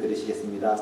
들으시겠습니다.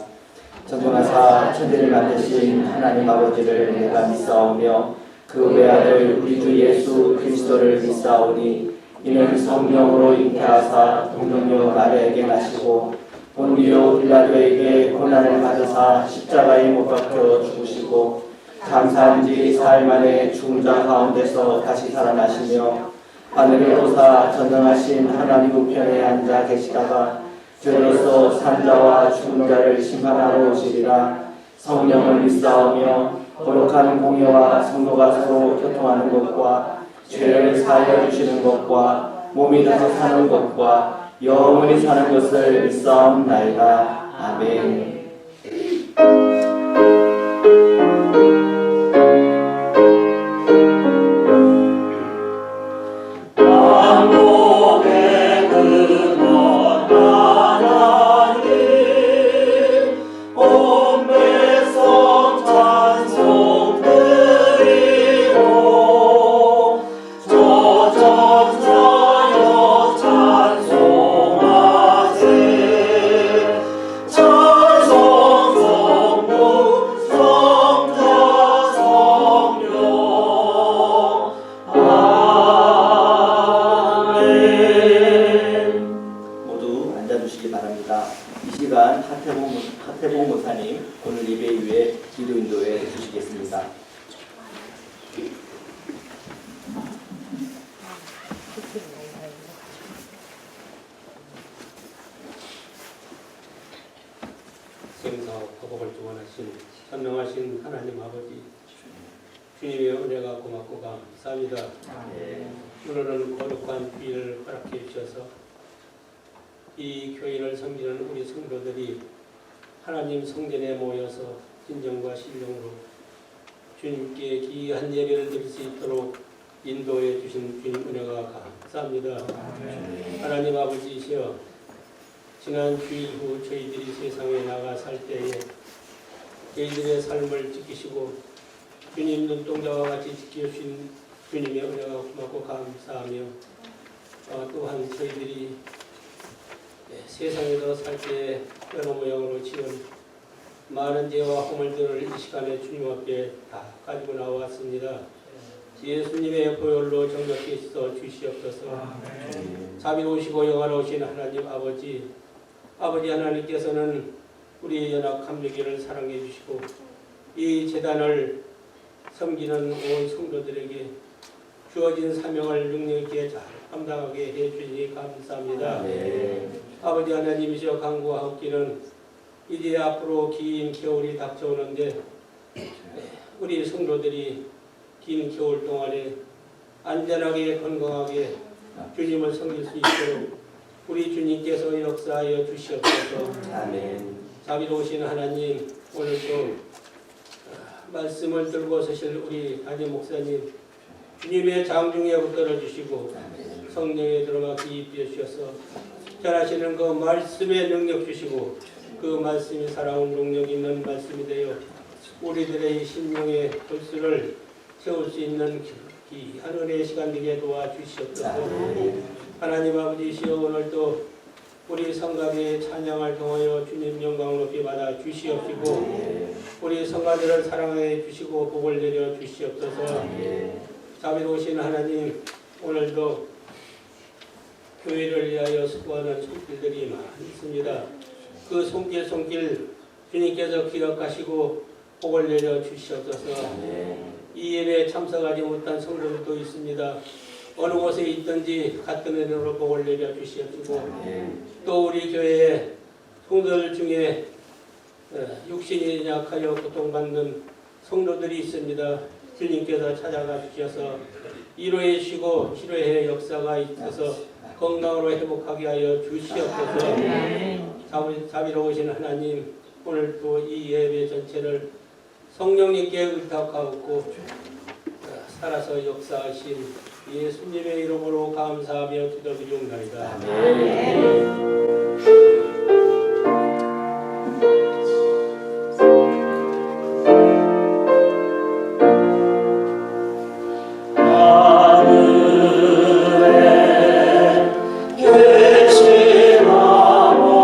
전능하사 천지를 만드신 하나님 아버지를 내가 믿사오며 그 외아들 우리 주 예수 그리스도를 믿사오니 이는 성령으로 잉태하사 동정녀 마리아에게 나시고 본디오 빌라도에게 고난을 받으사 십자가에 못 박혀 죽으시고 장사한 지 사흘 만에 죽은 자 가운데서 다시 살아나시며 하늘에 오사 전능하신 하나님 우편에 앉아 계시다가 죄로서 산자와 죽은 자를 심판하러 오시리라. 성령을 믿사오며 거룩한 공예와 성도가 서로 교통하는 것과 죄를 사하여 주시는 것과 몸이 다시 사는 것과 영원히 사는 것을 믿사옵나이다. 아멘. 하태봉 목사님 오늘 예배 이후에 기도 인도해 주시겠습니다. 생사와 화복을 주관하신 전능하신 하나님 아버지, 주님의 은혜가 고맙고 감사합니다. 오늘은 거룩한 주일을 허락해 주셔서 이 교인을 섬기는 우리 성도들이 하나님 성전에 모여서 진정과 신령으로 주님께 귀한 예배를 드릴 수 있도록 인도해 주신 주님 은혜가 감사합니다. 하나님 아버지시여, 지난 주일 후 저희들이 세상에 나가 살 때에 저희들의 삶을 지키시고 주님 눈동자와 같이 지켜주신 주님의 은혜가 고맙고 감사하며 또한 저희들이 세상에서 살 때 여러 모양으로 지은 많은 죄와 허물들을 이 시간에 주님 앞에 다 가지고 나왔습니다. 예수님의 보혈로 정결케 씻어 주시옵소서. 자비로우시고 영화로우신 하나님 아버지 하나님께서는 우리 연약한 명예를 사랑해 주시고 이 제단을 섬기는 온 성도들에게 주어진 사명을 능력있게 잘 감당하게 해주시니 감사합니다. 아버지 하나님이시여, 강구하옵기는 이제 앞으로 긴 겨울이 닥쳐오는데 우리 성도들이 긴 겨울 동안에 안전하게 건강하게 주님을 섬길 수 있도록 우리 주님께서 역사하여 주시옵소서. 아멘. 자비로우신 하나님, 오늘도 말씀을 들고 서실 우리 담임 목사님, 주님의 장중에 붙들어 주시고 성령에 들어가 기입해 주셔서 전하시는 그 말씀의 능력 주시고 그 말씀이 살아온 능력 있는 말씀이 되어 우리들의 심령의 불수를 채울 수 있는 귀한 은혜의 시간 되게 도와주시옵소서. 하나님 아버지시여, 오늘도 우리 성가대의 찬양을 통하여 주님 영광 높이 받아 주시옵시고 우리 성가대를 사랑해 주시고 복을 내려 주시옵소서. 자비로우신 하나님, 오늘도 교회를 위하여 수고하는 손길들이 많습니다. 그 손길 주님께서 기억하시고 복을 내려 주시옵소서. 이 예배에 참석하지 못한 성도들도 있습니다. 어느 곳에 있든지 같은 은혜로 복을 내려 주시옵시고 또 우리 교회의 성도들 중에 육신이 약하여 고통받는 성도들이 있습니다. 주님께서 찾아가 주셔서 위로해 주시고 치료의 역사가 있어서 건강으로 회복하게 하여 주시옵소서. 자비로우신 하나님, 오늘 또 이 예배 전체를 성령님께 의탁하고 살아서 역사하신 예수님의 이름으로 감사하며 기도드리옵나이다. 하늘에 계신 아버지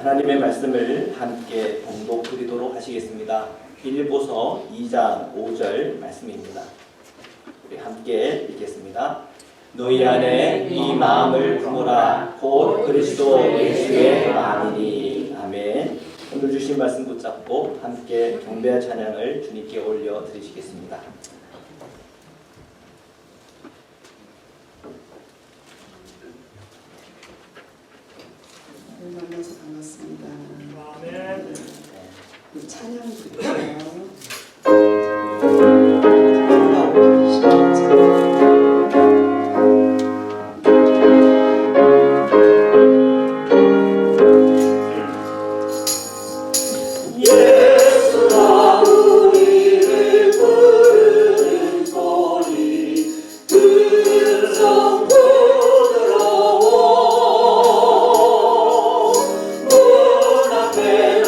하나님의 말씀을 함께 봉독 드리도록 하시겠습니다. 빌립보서 2장 5절 말씀입니다. 우리 함께 읽겠습니다. 너희 안에 이 마음을 품으라. 곧 그리스도 예수의 마음이니. 아멘. 오늘 주신 말씀 붙잡고 함께 경배와 찬양을 주님께 올려 드리시겠습니다. 만나서 반갑습니다. 아멘. 찬양 드릴게요.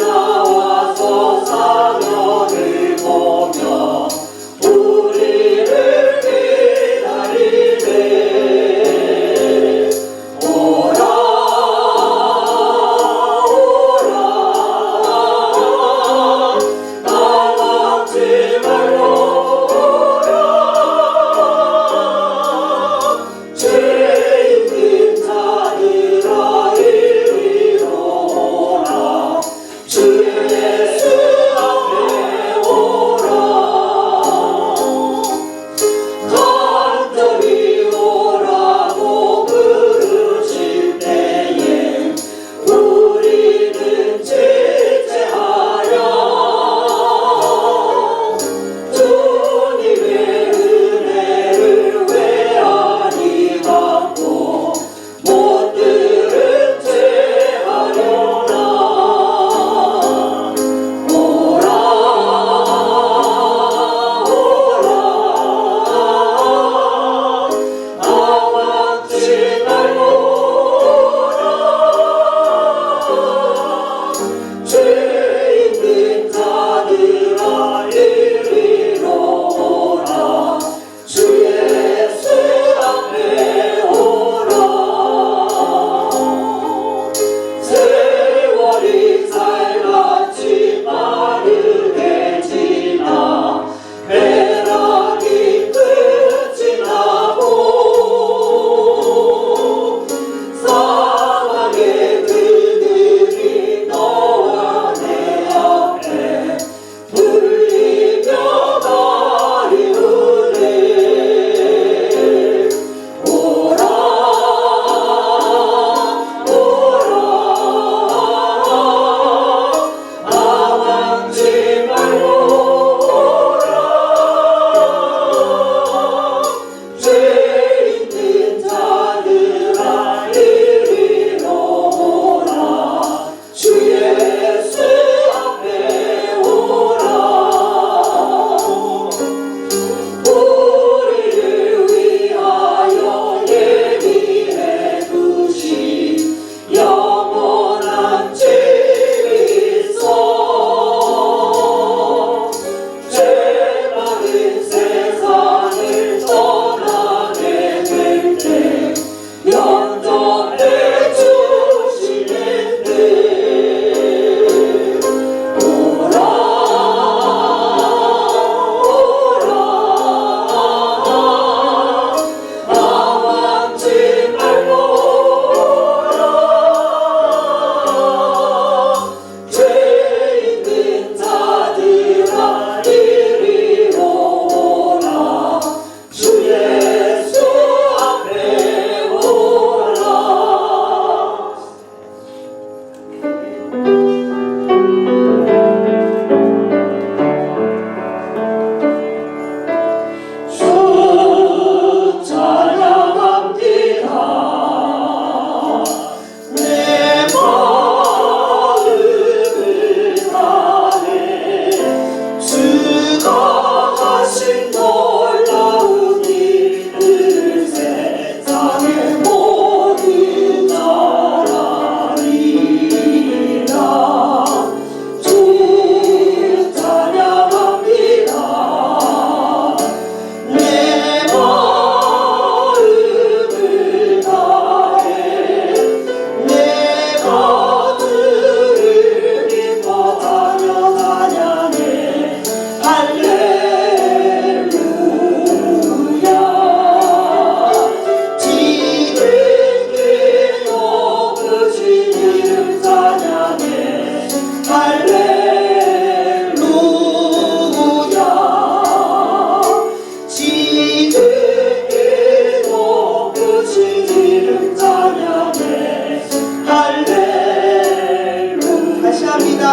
나와서 사면을 보며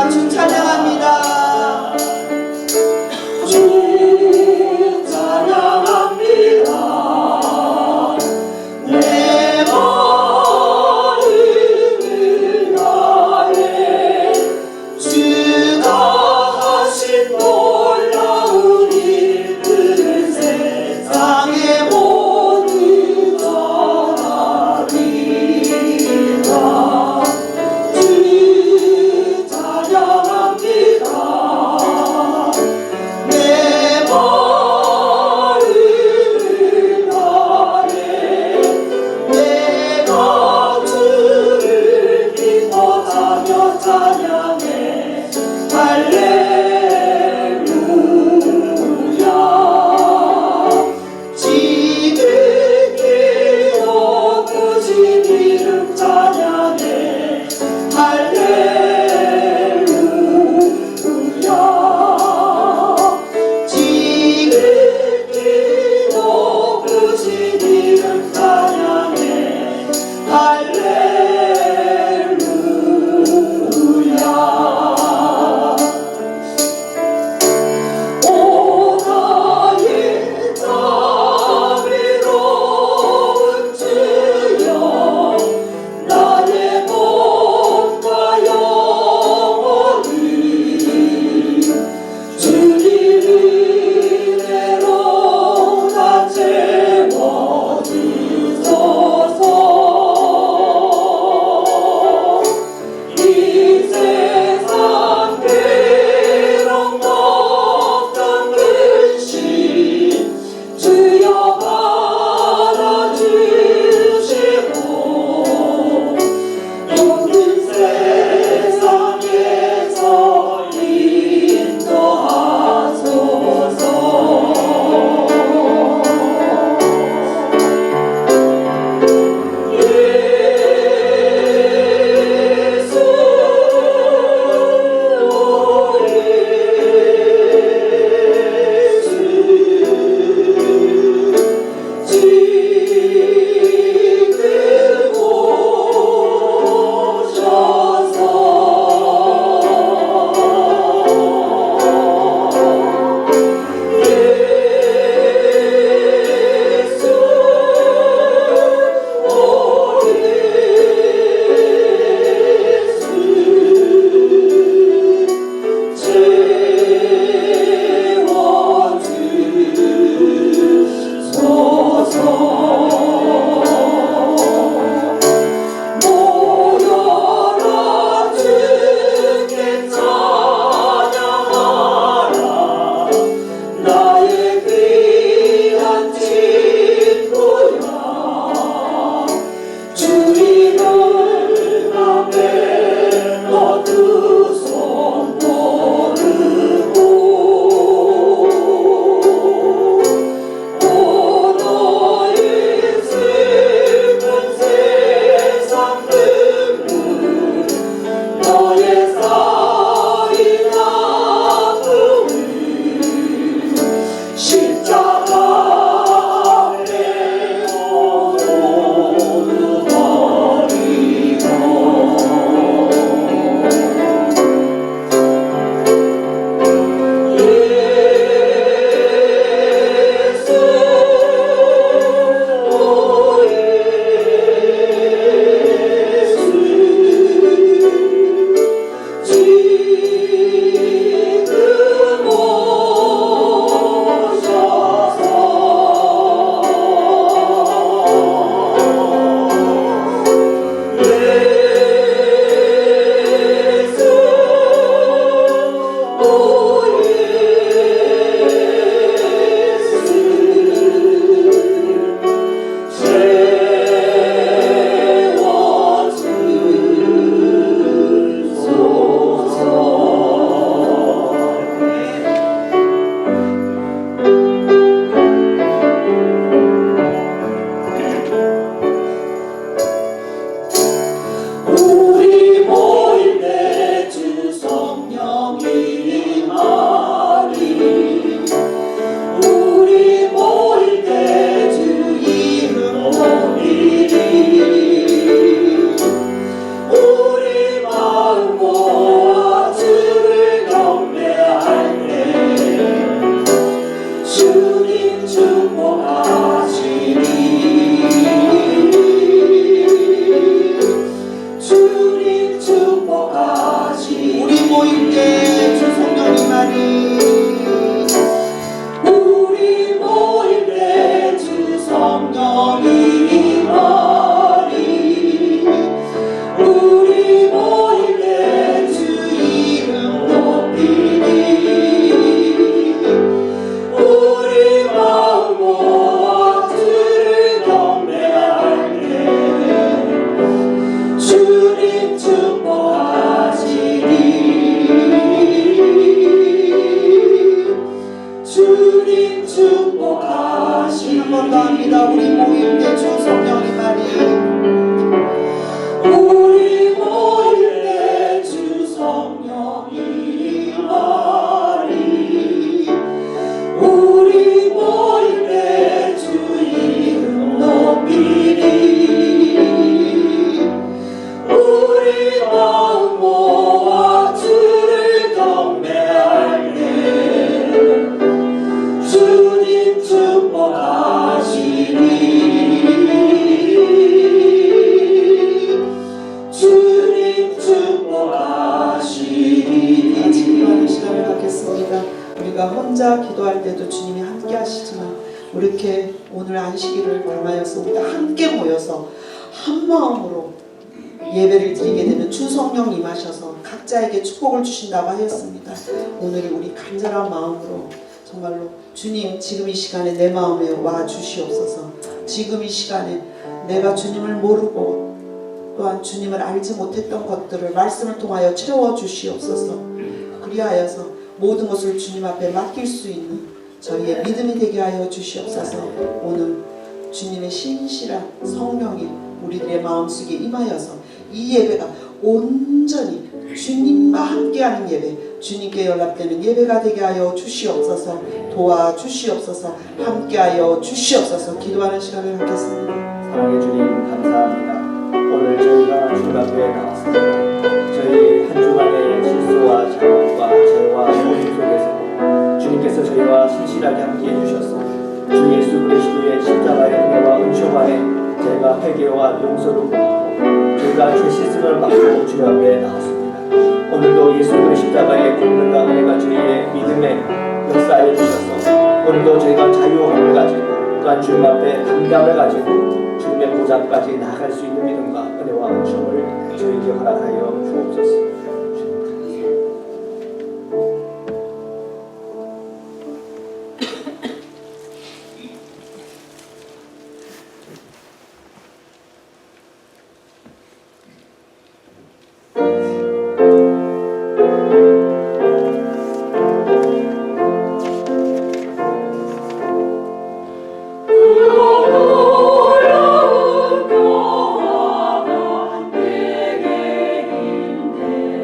찬양합니다. 주 찬양합니다. 주 찬양합니다. 내 마음을 다해 주가 하신 놀라운 일들을 세상에 모두 전하리라. 주 찬양합니다. 내 마음을 다해 내가 주를 기뻐하며 찬양해 할렐루야. 지극히 높으신 이름 찬양해 할렐루야. 지극히 높으신 이름 찬양해 할렐루야. 모아 주를 경배할 때 주님 축복하시리 주님 축복하시리. 같이 기도하는 시간을 갖겠습니다. 우리가 혼자 기도할 때도 주님이 함께 하시지만 이렇게 오늘 안식일을 담아여서 우리가 함께 모여서 한 마음으로 예배를 드리게 되면 주 성령 임하셔서 각자에게 축복을 주신다고 하였습니다. 오늘 우리 간절한 마음으로 정말로 주님 지금 이 시간에 내 마음에 와 주시옵소서. 지금 이 시간에 내가 주님을 모르고 또한 주님을 알지 못했던 것들을 말씀을 통하여 채워 주시옵소서. 그리하여서 모든 것을 주님 앞에 맡길 수 있는 저희의 믿음이 되게 하여 주시옵소서. 오늘 주님의 신실한 성령이 우리들의 마음속에 임하여서 이 예배가 온전히 주님과 함께하는 예배, 주님께 연락되는 예배가 되게 하여 주시옵소서. 도와주시옵소서. 함께하여 주시옵소서. 기도하는 시간을 갖겠습니다. 사랑의 주님 감사합니다. 오늘 저희가 주님 앞에 나왔습니다. 저희 한 주간의 실수와 잘못과 죄와 모임 속에서 주님께서 저희와 신실하게 함께해 주셔서 주 예수 그리스도의 십자가의 은혜와 은총 안에 저희가 회개와 용서를 구하고 저희가 죄 씻음을 받고 주님 앞에 나왔습니다. 오늘도 예수 그리스도의 십자가의 공로가 은혜가 저희의 믿음에 역사해 주셔서 오늘도 저희가 자유함을 가지고 또한 주님 앞에 담담을 가지고 주님의 보좌까지 나아갈 수 있는 믿음과 은혜와 은총을 저희에게 허락하여 주옵소서. 내게 힘내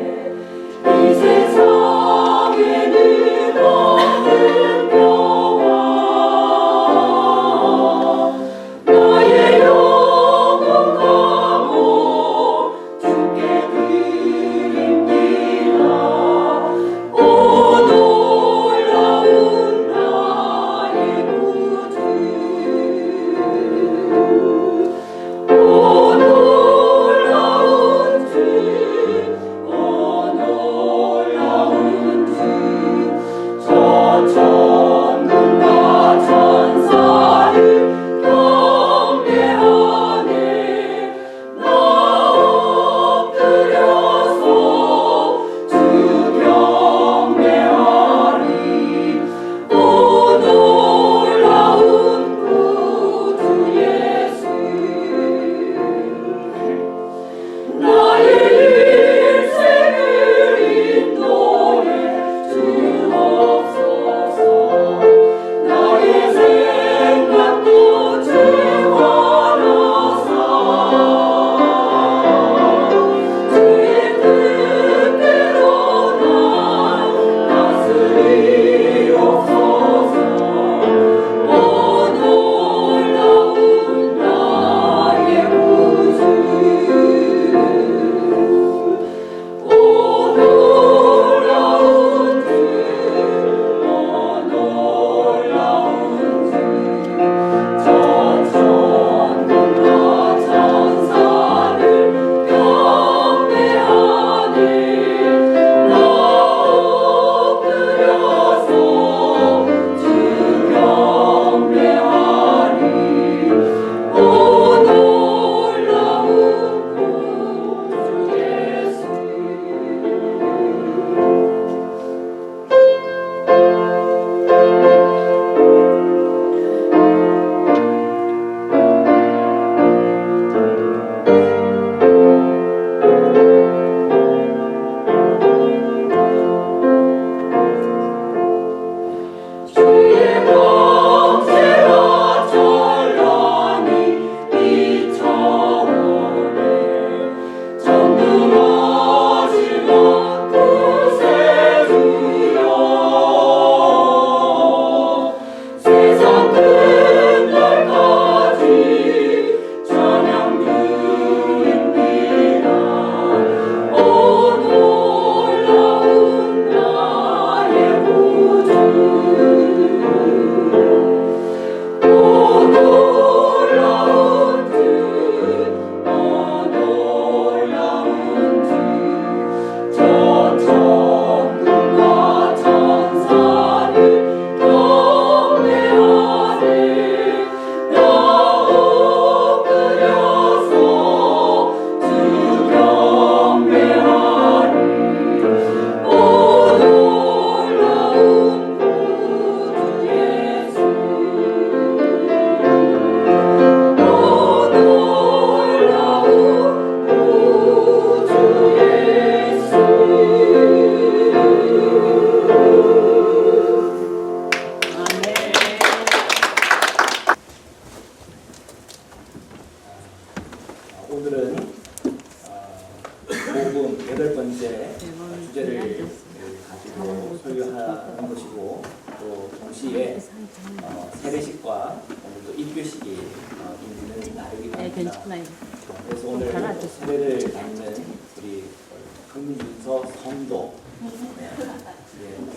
지금 8번째 주제를 가지고 소유하는 것이고 또 동시에 세례식과 오늘 또 입교식이 있는 날이기도 합니다. 그래서 오늘 세례를 받는 우리 금민서 성도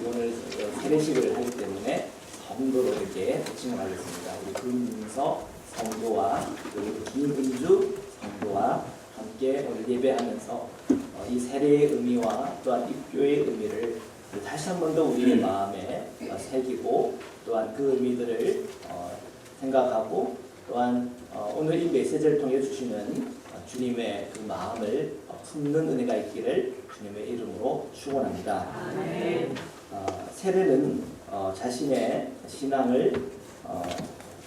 오늘 세례식을 하기 때문에 성도로 이렇게 호칭을 하겠습니다. 우리 금민서 성도와 그리고 김은주 성도와 함께 오늘 예배하면서 이 세례의 의미와 또한 입교의 의미를 다시 한 번 더 우리의 마음에 새기고 또한 그 의미들을 생각하고 또한 오늘 이 메시지를 통해 주시는 주님의 그 마음을 품는 은혜가 있기를 주님의 이름으로 축원합니다. 세례는 자신의 신앙을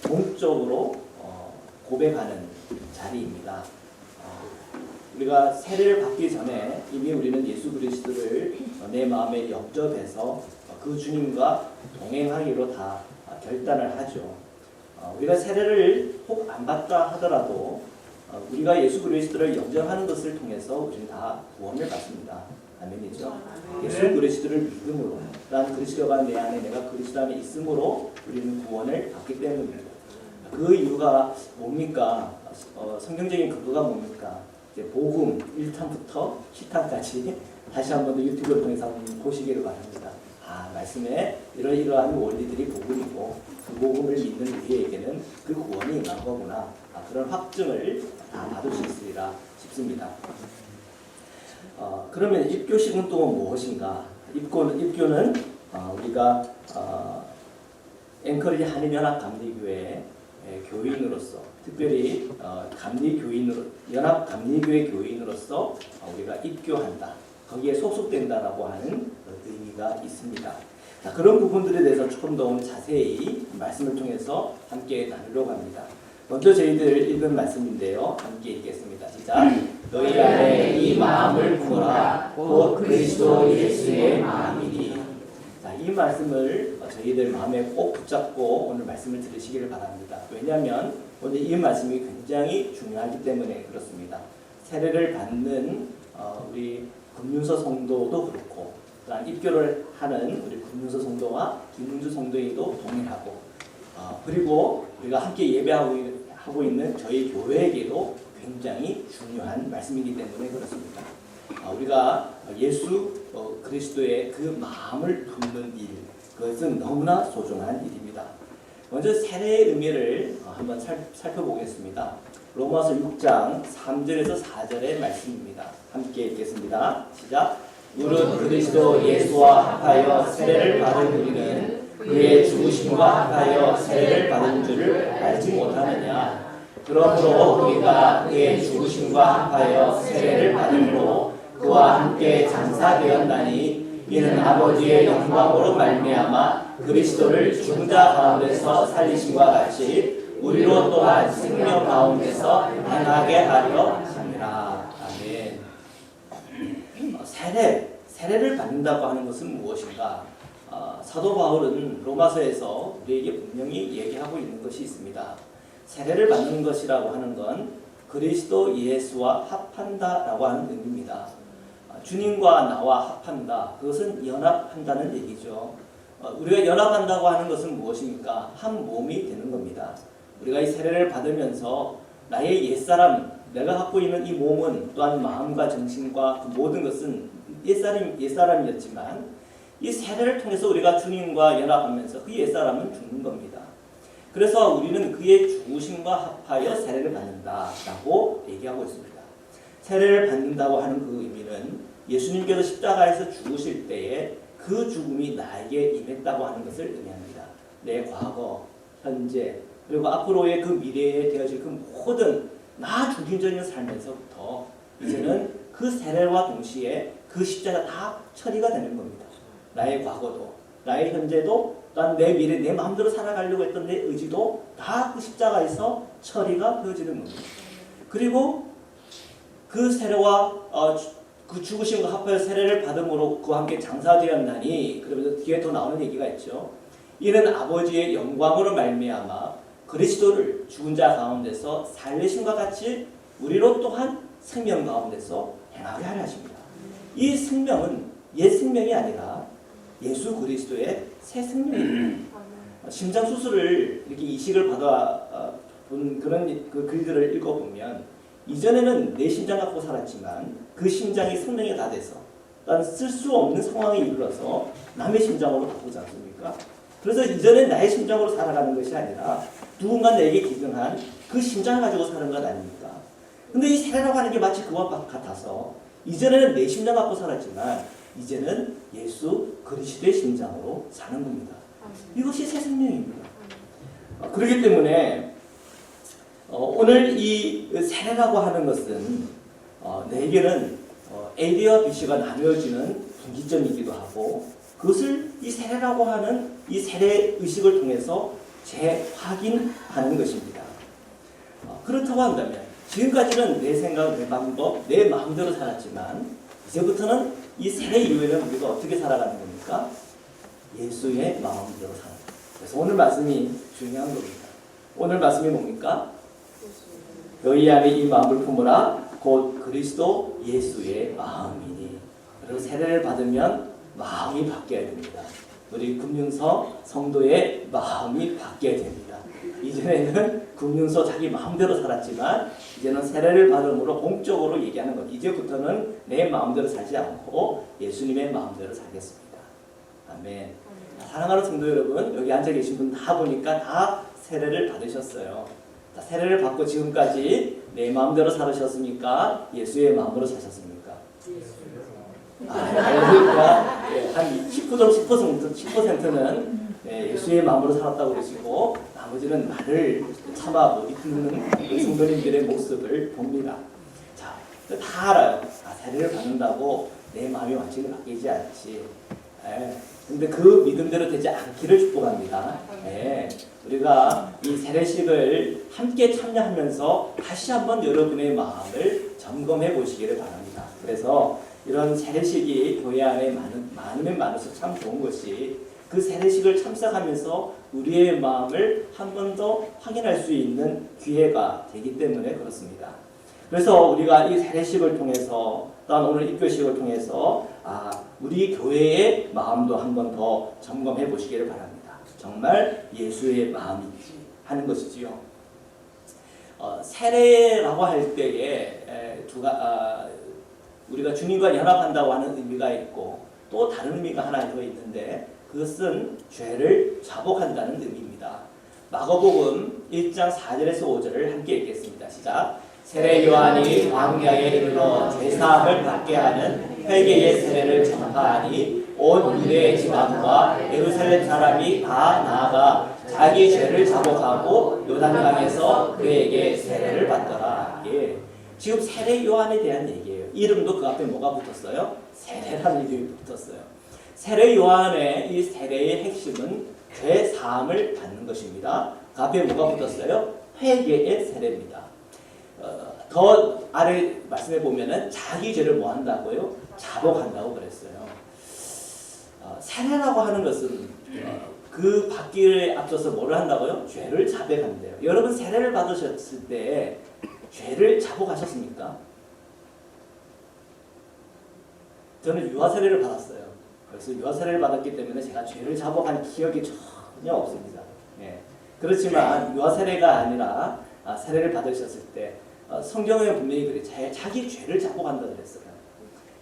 공적으로 고백하는 자리입니다. 우리가 세례를 받기 전에 이미 우리는 예수 그리스도를 내 마음에 영접해서 그 주님과 동행하기로 다 결단을 하죠. 우리가 세례를 혹 안 받다 하더라도 우리가 예수 그리스도를 영접하는 것을 통해서 우리는 다 구원을 받습니다. 아멘이죠. 예수 그리스도를 믿음으로 난 그리스도가 내 안에 내가 그리스도 안에 있음으로 우리는 구원을 받기 때문입니다. 그 이유가 뭡니까? 성경적인 근거가 뭡니까? 이제 복음 1탄부터 10탄까지 다시 한 번 더 유튜브를 통해서 한번 보시기를 바랍니다. 말씀에 이러이러한 원리들이 복음이고 그 복음을 믿는 우리에게는 그 구원이 임한 거구나. 그런 확증을 다 받을 수 있으리라 싶습니다. 그러면 입교식은 또 무엇인가? 입교는 우리가 앵커리지 한인연합감리교회 교인으로서 특별히 연합 감리교회 교인으로서 우리가 입교한다. 거기에 소속된다라고 하는 의미가 있습니다. 자, 그런 부분들에 대해서 조금 더 자세히 말씀을 통해서 함께 나누려고 합니다. 먼저 저희들 읽은 말씀인데요. 함께 읽겠습니다. 시작. 너희 안에 이 마음을 품어라. 곧 그리스도 예수의 마음이니. 자, 이 말씀을 저희들 마음에 꼭 붙잡고 오늘 말씀을 들으시기를 바랍니다. 왜냐하면 오늘 이 말씀이 굉장히 중요하기 때문에 그렇습니다. 세례를 받는 우리 금윤서 성도도 그렇고 또한 입교를 하는 우리 금윤서 성도와 김은주 성도인도 동일하고 그리고 우리가 함께 예배하고 있는 저희 교회에게도 굉장히 중요한 말씀이기 때문에 그렇습니다. 우리가 예수 그리스도의 그 마음을 품는 일, 그것은 너무나 소중한 일입니다. 먼저 세례의 의미를 한번 살펴보겠습니다. 로마서 6장 3절에서 4절의 말씀입니다. 함께 읽겠습니다. 시작. 무릇 그리스도 예수와 합하여 세례를 받은 우리는 그의 죽으심과 합하여 세례를 받은 줄을 알지 못하느냐. 그러므로 우리가 그의 죽으심과 합하여 세례를 받음으로 그와 함께 장사되었나니 이는 아버지의 영광으로 말미암아 그리스도를 죽은 자 가운데서 살리심과 같이 우리로 또한 생명 가운데서 행하게 하려 함이라. 아멘. 세례를 받는다고 하는 것은 무엇인가? 사도 바울은 로마서에서 우리에게 분명히 얘기하고 있는 것이 있습니다. 세례를 받는 것이라고 하는 건 그리스도 예수와 합한다라고 하는 의미입니다. 주님과 나와 합한다. 그것은 연합한다는 얘기죠. 우리가 연합한다고 하는 것은 무엇입니까? 한 몸이 되는 겁니다. 우리가 이 세례를 받으면서 나의 옛사람, 내가 갖고 있는 이 몸은 또한 마음과 정신과 그 모든 것은 옛사람이었지만 이 세례를 통해서 우리가 주님과 연합하면서 그 옛사람은 죽는 겁니다. 그래서 우리는 그의 죽으심과 합하여 세례를 받는다라고 얘기하고 있습니다. 세례를 받는다고 하는 그 의미는 예수님께서 십자가에서 죽으실 때에 그 죽음이 나에게 임했다고 하는 것을 의미합니다. 내 과거, 현재, 그리고 앞으로의 그 미래에 되어질 그 모든 나 중심적인 삶에서부터 이제는 그 세례와 동시에 그 십자가 다 처리가 되는 겁니다. 나의 과거도, 나의 현재도, 또한 내 미래, 내 마음대로 살아가려고 했던 내 의지도 다 그 십자가에서 처리가 되어지는 겁니다. 그리고 그 세례와 그 죽으심과 합하여 세례를 받음으로 그와 함께 장사되었나니, 그러면서 뒤에 더 나오는 얘기가 있죠. 이는 아버지의 영광으로 말미암아 그리스도를 죽은 자 가운데서 살리심과 같이 우리로 또한 생명 가운데서 행하게 하려 하십니다. 이 생명은 옛 생명이 아니라 예수 그리스도의 새 생명입니다. 심장 수술을 이렇게 이식을 받아 본 그런 그 글들을 읽어보면 이전에는 내 심장 갖고 살았지만 그 심장이 생명이 다 돼서 난 쓸 수 없는 상황에 이르러서 남의 심장으로 바꾸지 않습니까? 그래서 이전에 나의 심장으로 살아가는 것이 아니라 누군가 내게 기증한 그 심장을 가지고 사는 것 아닙니까? 근데 이 세례라고 하는 게 마치 그와 같아서 이전에는 내 심장 갖고 살았지만 이제는 예수 그리스도의 심장으로 사는 겁니다. 이것이 새 생명입니다. 그렇기 때문에 오늘 이 세례라고 하는 것은 내게는 A와 B씨가 나누어지는 분기점이기도 하고 그것을 이 세례라고 하는 이 세례 의식을 통해서 재확인하는 것입니다. 그렇다고 한다면 지금까지는 내 생각, 내 방법, 내 마음대로 살았지만 이제부터는 이 세례 이후에는 우리가 어떻게 살아가는 겁니까? 예수의 마음대로 사는 것. 그래서 오늘 말씀이 중요한 겁니다. 오늘 말씀이 뭡니까? 너희 안에 이 마음을 품으라 곧 그리스도 예수의 마음이니. 그리고 세례를 받으면 마음이 바뀌어야 됩니다. 우리 금융서 성도의 마음이 바뀌어야 됩니다. 이전에는 금융서 자기 마음대로 살았지만 이제는 세례를 받음으로 공적으로 얘기하는 것. 이제부터는 내 마음대로 살지 않고 예수님의 마음대로 살겠습니다. 아멘. 사랑하는 성도 여러분, 여기 앉아 계신 분 다 보니까 다 세례를 받으셨어요. 다 세례를 받고 지금까지 내 마음대로 살으셨습니까? 예수의 마음으로 사셨습니까? 그러니까 한 10%는 예수의 마음으로 살았다고 그러시고 나머지는 말을 참아 못 듣는 성도님들의 모습을 봅니다. 자, 다 알아요. 세례를 받는다고 내 마음이 완전히 바뀌지 않지. 근데 그 믿음대로 되지 않기를 축복합니다. 우리가 이 세례식을 함께 참여하면서 다시 한번 여러분의 마음을 점검해 보시기를 바랍니다. 그래서 이런 세례식이 교회 안에 많으면 많을수록 참 좋은 것이 그 세례식을 참석하면서 우리의 마음을 한 번 더 확인할 수 있는 기회가 되기 때문에 그렇습니다. 그래서 우리가 이 세례식을 통해서 또한 오늘 입교식을 통해서 우리 교회의 마음도 한 번 더 점검해 보시기를 바랍니다. 정말 예수의 마음인지 하는 것이지요. 세례라고 할 때에 우리가 주님과 연합한다고 하는 의미가 있고 또 다른 의미가 하나 더 있는데 그것은 죄를 자복한다는 의미입니다. 마가복음 1장 4절에서 5절을 함께 읽겠습니다. 시작. 세례 요한이 광야에 이르러 죄사함을 받게 하는 회개의 세례를 전파하니 온 유대 지방과 예루살렘 사람이 다 나아가 자기 죄를 자복하고 요단강에서 그에게 세례를 받더라. 지금 세례 요한에 대한 얘기예요. 이름도 그 앞에 뭐가 붙었어요? 세례라는 이름이 붙었어요. 세례 요한의 이 세례의 핵심은 죄 사함을 받는 것입니다. 그 앞에 뭐가 붙었어요? 회개의 세례입니다. 더 아래 말씀해 보면은 자기 죄를 뭐 한다고요? 자복한다고 그랬어요. 세례라고 하는 것은 그 받기에 앞서서 뭐를 한다고요? 죄를 자백한대요. 여러분 세례를 받으셨을 때 죄를 자복하셨습니까? 저는 유아 세례를 받았어요. 그래서 유아 세례를 받았기 때문에 제가 죄를 자복한 기억이 전혀 없습니다. 그렇지만 유아 세례가 아니라 세례를 받으셨을 때 성경에 분명히 그래 자기 죄를 자복한다 그랬어요.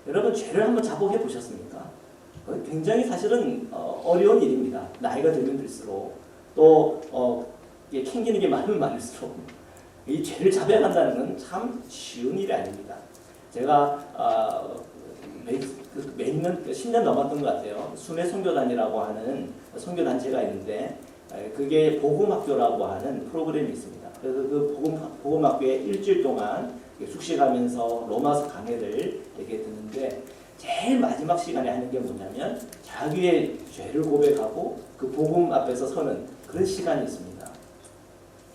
여러분 죄를 한번 자복해 보셨습니까? 굉장히 사실은 어려운 일입니다. 나이가 들면 들수록 또 캥기는 게 많으면 많을수록 이 죄를 자백한다는 건 참 쉬운 일이 아닙니다. 제가 매년 10년 넘었던 것 같아요. 순회 선교단이라고 하는 선교단체가 있는데 그게 복음학교라고 하는 프로그램이 있습니다. 그래서 그 복음학교에 일주일 동안 숙식하면서 로마서 강해를 이렇게 듣는데 제일 마지막 시간에 하는 게 뭐냐면 자기의 죄를 고백하고 그 복음 앞에서 서는 그런 시간이 있습니다.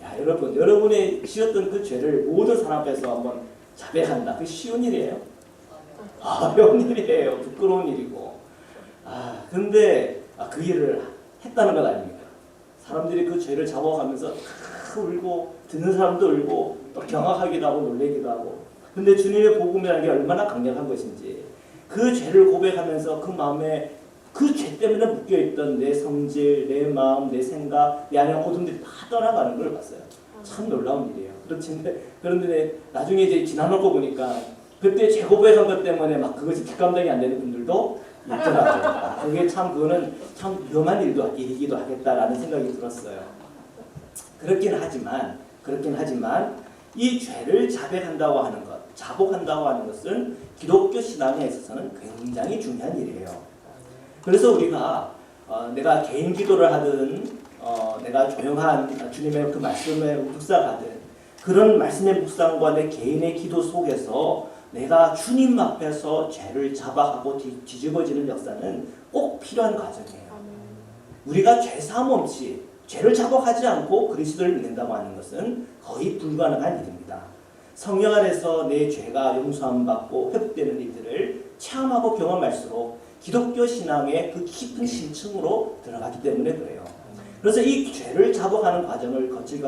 야, 여러분이 지었던 그 죄를 모든 사람 앞에서 한번 자백한다. 그게 쉬운 일이에요? 어려운 일이에요. 부끄러운 일이고. 근데 그 일을 했다는 것 아닙니까? 사람들이 그 죄를 잡아가면서 울고 듣는 사람도 울고 또 경악하기도 하고 놀라기도 하고. 근데 주님의 복음이라는 게 얼마나 강력한 것인지 그 죄를 고백하면서 그 마음에 그 죄 때문에 묶여있던 내 성질, 내 마음, 내 생각, 내 안에 어둠들이 다 떠나가는 걸 봤어요. 참 놀라운 일이에요. 그런데 나중에 이제 지나놓고 보니까 그때 죄 고백한 것 때문에 막 그것이 뒷감당이 안 되는 분들도 있더라고요. 그게 참 그거는 참 위험한 일이기도 하겠다라는 생각이 들었어요. 그렇긴 하지만 이 죄를 자백한다고 하는 것, 자복한다고 하는 것은 기독교 신앙에 있어서는 굉장히 중요한 일이에요. 그래서 우리가 내가 개인 기도를 하든 내가 조용한 주님의 그 말씀에 묵상하든 그런 말씀의 묵상과 내 개인의 기도 속에서 내가 주님 앞에서 죄를 자박하고 뒤집어지는 역사는 꼭 필요한 과정이에요. 우리가 죄사함 없이 죄를 자복하지 않고 그리스도를 믿는다고 하는 것은 거의 불가능한 일입니다. 성령 안에서 내 죄가 용서함 받고 회복되는 일들을 체험하고 경험할수록 기독교 신앙의 그 깊은 심층으로 들어가기 때문에 그래요. 그래서 이 죄를 자복하는 과정을 거치기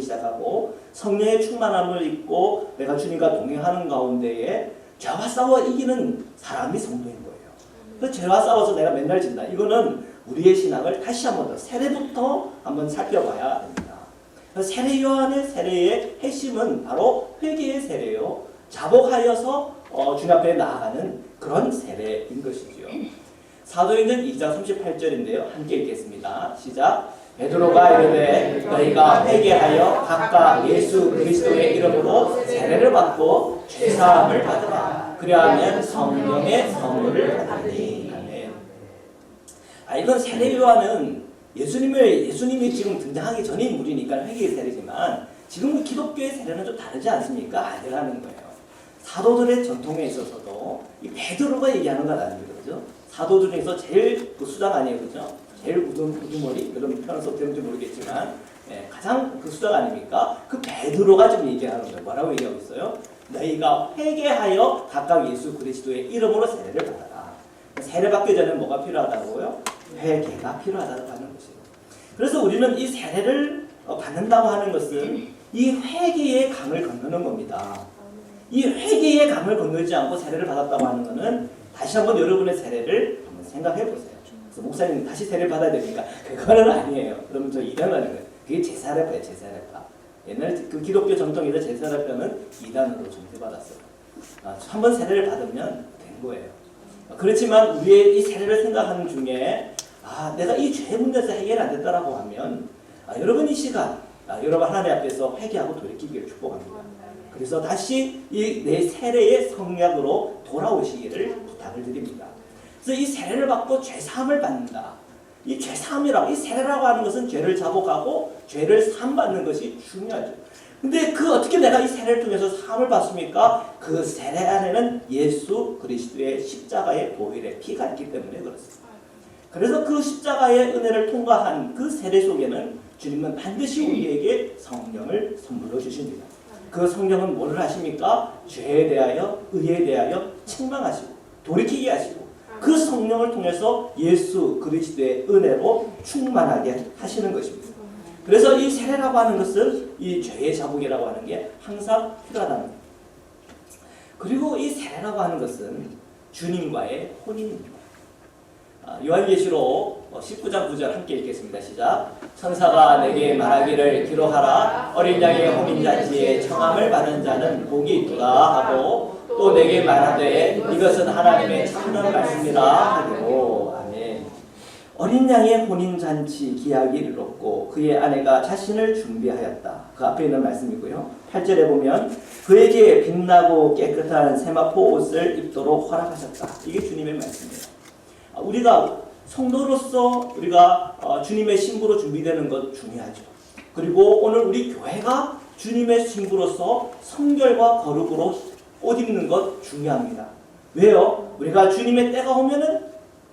시작하고 성령의 충만함을 입고 내가 주님과 동행하는 가운데에 죄와 싸워 이기는 사람이 성도인 거예요. 그래서 죄와 싸워서 내가 맨날 진다. 이거는 우리의 신앙을 다시 한번 더 세례부터 한번 살펴봐야 됩니다. 세례 요한의 세례의 핵심은 바로 회개의 세례요. 자복하여서 주님 앞에 나아가는 그런 세례인 것이지요. 사도행전 2장 38절인데요. 함께 읽겠습니다. 시작. 베드로가 이르되 너희가 회개하여 각각 예수 그리스도의 이름으로 세례를 받고 죄사함을 받으라. 그리하면 성령의 선물을 받으리니. 아멘. 이건 세례 요한은 예수님이 지금 등장하기 전의 인물이니까 회개의 세례지만 지금 기독교의 세례는 좀 다르지 않습니까? 아니라는 거예요. 사도들의 전통에 있어서도 이 베드로가 얘기하는 건 아닙니다. 그죠? 사도들 중에서 제일 그 수장 아니에요. 그죠? 제일 우두머리, 이런 표현을 썼는지 모르겠지만 가장 그 수장 아닙니까? 그 베드로가 지금 얘기하는 거예요. 뭐라고 얘기하고 있어요? 너희가 회개하여 각각 예수 그리스도의 이름으로 세례를 받아라. 세례 받기 전에 뭐가 필요하다고요? 회개가 필요하다고 하는 것이에요. 그래서 우리는 이 세례를 받는다고 하는 것은 이 회개의 강을 건너는 겁니다. 이 회개의 강을 건너지 않고 세례를 받았다고 하는 것은 다시 한번 여러분의 세례를 한번 생각해 보세요. 그래서 목사님 다시 세례를 받아야 되니까 그거는 아니에요. 그러면 저 이단하는 거예요. 그게 제사례파예요. 제사례파. 옛날 그 기독교 전통에서 제사례파는 이단으로 존재받았어요. 한번 세례를 받으면 된 거예요. 그렇지만 우리의 이 세례를 생각하는 중에 내가 이 죄 문제에서 해결 안 됐다라고 하면 여러분 이 시간 여러분 하나님 앞에서 회개하고 돌이키기를 축복합니다. 그래서 다시 이 내 세례의 성약으로 돌아오시기를 부탁을 드립니다. 그래서 이 세례를 받고 죄사함을 받는다. 이 죄사함이라고, 이 세례라고 하는 것은 죄를 자복하고 죄를 사함받는 것이 중요하죠. 근데 어떻게 내가 이 세례를 통해서 사함을 받습니까? 그 세례 안에는 예수 그리스도의 십자가의 보혈의 피가 있기 때문에 그렇습니다. 그래서 그 십자가의 은혜를 통과한 그 세례 속에는 주님은 반드시 우리에게 성령을 선물로 주십니다. 그 성령은 뭐를 하십니까? 죄에 대하여, 의에 대하여 책망하시고 돌이키게 하시고 그 성령을 통해서 예수 그리스도의 은혜로 충만하게 하시는 것입니다. 그래서 이 세례라고 하는 것은 이 죄의 자복이라고 하는 게 항상 필요하다는 겁니다. 그리고 이 세례라고 하는 것은 주님과의 혼인입니다. 요한계시록 19장 9절 함께 읽겠습니다. 시작. 천사가 내게 말하기를 기록하라. 어린 양의 혼인잔치에 청함을 받은 자는 복이 있도다 하고 또 내게 말하되 이것은 하나님의 참된 말씀이라 하고. 아멘. 어린 양의 혼인잔치 기약이 이르렀고 그의 아내가 자신을 준비하였다. 그 앞에 있는 말씀이고요. 8절에 보면 그에게 빛나고 깨끗한 세마포 옷을 입도록 허락하셨다. 이게 주님의 말씀이에요. 우리가 성도로서 우리가 주님의 신부로 준비되는 것 중요하죠. 그리고 오늘 우리 교회가 주님의 신부로서 성결과 거룩으로 옷 입는 것 중요합니다. 왜요? 우리가 주님의 때가 오면은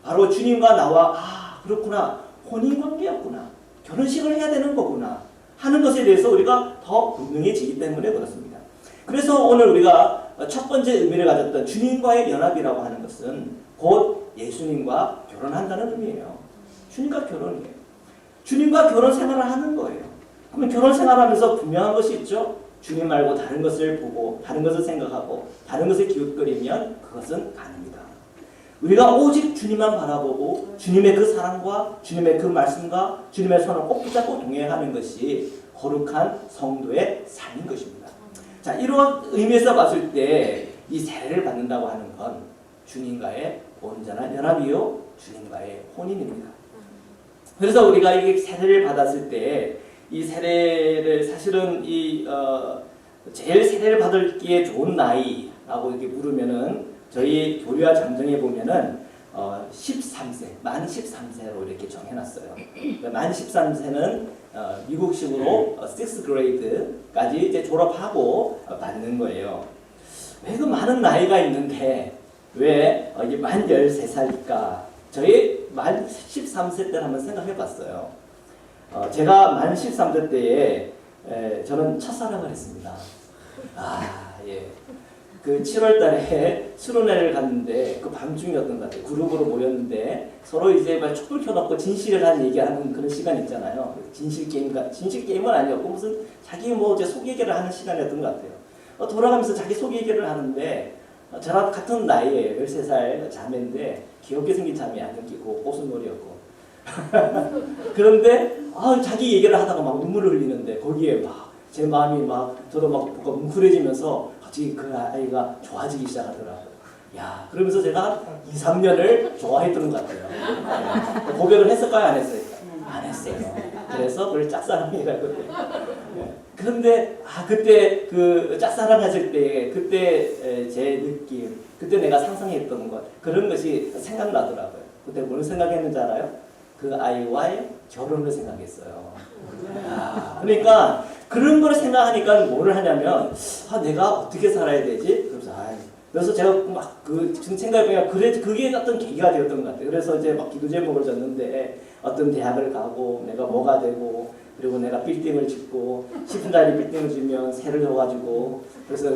바로 주님과 나와 그렇구나, 혼인관계였구나, 결혼식을 해야 되는 거구나 하는 것에 대해서 우리가 더 분명해지기 때문에 그렇습니다. 그래서 오늘 우리가 첫 번째 의미를 가졌던 주님과의 연합이라고 하는 것은 곧 예수님과 결혼한다는 의미예요. 주님과 결혼이에요. 주님과 결혼 생활을 하는 거예요. 그러면 결혼 생활하면서 분명한 것이 있죠. 주님 말고 다른 것을 보고 다른 것을 생각하고 다른 것에 기웃거리면 그것은 아닙니다. 우리가 오직 주님만 바라보고 주님의 그 사랑과 주님의 그 말씀과 주님의 손을 꼭 붙잡고 동행하는 것이 거룩한 성도의 삶인 것입니다. 자, 이런 의미에서 봤을 때 이 세례를 받는다고 하는 건 주님과의 온전한 연합이요, 주님과의 혼인입니다. 그래서 우리가 이 세례를 받았을 때 이 세례를 사실은 제일 세례를 받기에 좋은 나이라고 이렇게 물으면은 저희 교리와 장정에 보면은 13세, 만 13세로 이렇게 정해놨어요. 만 13세는 미국식으로 6th grade까지 이제 졸업하고 받는 거예요. 왜 그 많은 나이가 있는데 왜 이게 만 13살일까? 저희 만 13세 때를 한번 생각해 봤어요. 제가 만 13세 때에 저는 첫사랑을 했습니다. 예. 그 7월 달에 수련회를 갔는데 그 밤중이었던 것 같아요. 그룹으로 모였는데 서로 이제 막 촛불 켜놓고 진실에 대한 얘기하는 그런 시간 있잖아요. 진실 게임은 아니었고 무슨 자기 뭐 이제 속 얘기를 하는 시간이었던 것 같아요. 돌아가면서 자기 속 얘기를 하는데 저랑 같은 나이에 13살 자매인데 귀엽게 생긴 자매 안 느끼고 꽃순머리였고 그런데 자기 얘기를 하다가 막 눈물을 흘리는데 거기에 막 제 마음이 막 저도 막 뭉클해지면서 갑자기 그 아이가 좋아지기 시작하더라고요. 야, 그러면서 제가 2, 3년을 좋아했던 것 같아요. 네. 고백을 했을까요? 안 했어요? 안 했어요. 그래서 그걸 짝사랑이라고 해요. 네. 그런데 그때 그 짝사랑했을 때 그때 제 느낌, 그때 내가 상상했던 것, 그런 것이 생각나더라고요. 그때 뭘 생각했는지 알아요? 그 아이와의 결혼을 생각했어요. 그러니까 그런 걸 생각하니까 뭐를 하냐면 내가 어떻게 살아야 되지? 그래서 제가 막 지금 생각해보면 그게 어떤 계기가 되었던 것 같아요. 그래서 이제 막 기도 제목을 줬는데 어떤 대학을 가고 내가 뭐가 되고 그리고 내가 빌딩을 짓고 10분짜리 빌딩을 지면 세를 줘가지고 그래서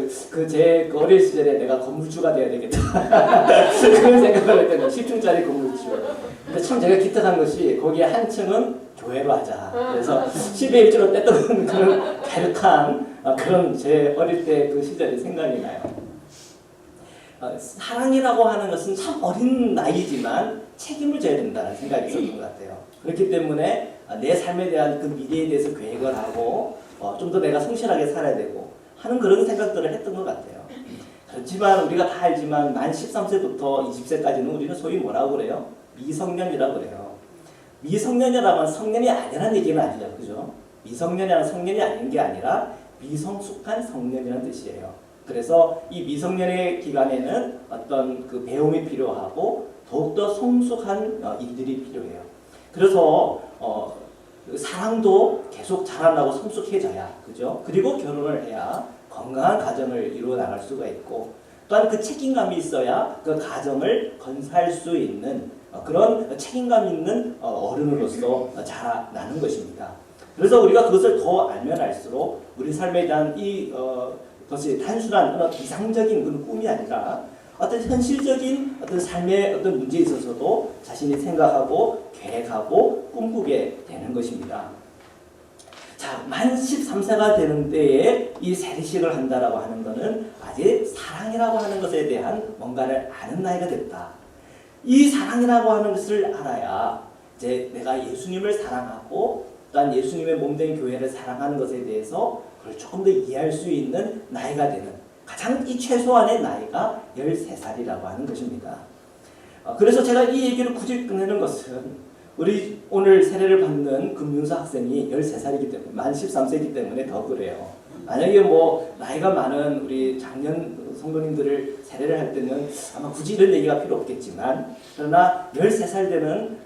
제 어릴 시절에 내가 건물주가 돼야 되겠다 그런 생각을 했거든요. 10층짜리 건물주. 근데 참 제가 기특한 것이 거기에 한 층은 교회로 하자. 그래서 10의 1조로 뗐던 그런 갸륵한 그런 제 어릴 때 그 시절이 생각이 나요. 사랑이라고 하는 것은 참 어린 나이지만 책임을 져야 된다는 생각이 있었던 것 같아요. 그렇기 때문에 내 삶에 대한 그 미래에 대해서 계획을 하고 좀 더 내가 성실하게 살아야 되고 하는 그런 생각들을 했던 것 같아요. 그렇지만 우리가 다 알지만 만 13세부터 20세까지는 우리는 소위 뭐라고 그래요? 미성년이라고 그래요. 미성년이라면 성년이 아니라는 얘기는 아니죠. 그죠? 미성년이라는 성년이 아닌 게 아니라 미성숙한 성년이라는 뜻이에요. 그래서 이 미성년의 기간에는 어떤 그 배움이 필요하고 더욱더 성숙한 일들이 필요해요. 그래서 사랑도 계속 자라나고 성숙해져야, 그죠? 그리고 결혼을 해야 건강한 가정을 이루어 나갈 수가 있고 또한 그 책임감이 있어야 그 가정을 건사할 수 있는 그런 책임감 있는 어른으로서 자라나는 것입니다. 그래서 우리가 그것을 더 알면 알수록 우리 삶에 대한 그것이 단순한 어떤 이상적인 그런 꿈이 아니라 어떤 현실적인 어떤 삶의 어떤 문제에 있어서도 자신이 생각하고 계획하고 꿈꾸게 되는 것입니다. 자, 만 13세가 되는 때에 이 세례식을 한다라고 하는 것은 아직 사랑이라고 하는 것에 대한 뭔가를 아는 나이가 됐다. 이 사랑이라고 하는 것을 알아야 이제 내가 예수님을 사랑하고 또한 예수님의 몸된 교회를 사랑하는 것에 대해서 그걸 조금 더 이해할 수 있는 나이가 되는 가장 이 최소한의 나이가 13살이라고 하는 것입니다. 그래서 제가 이 얘기를 굳이 꺼내는 것은 우리 오늘 세례를 받는 금윤서 학생이 13살이기 때문에 만 13세이기 때문에 더 그래요. 만약에 뭐 나이가 많은 우리 작년 성도님들을 세례를 할 때는 아마 굳이 이런 얘기가 필요 없겠지만 그러나 13살 되는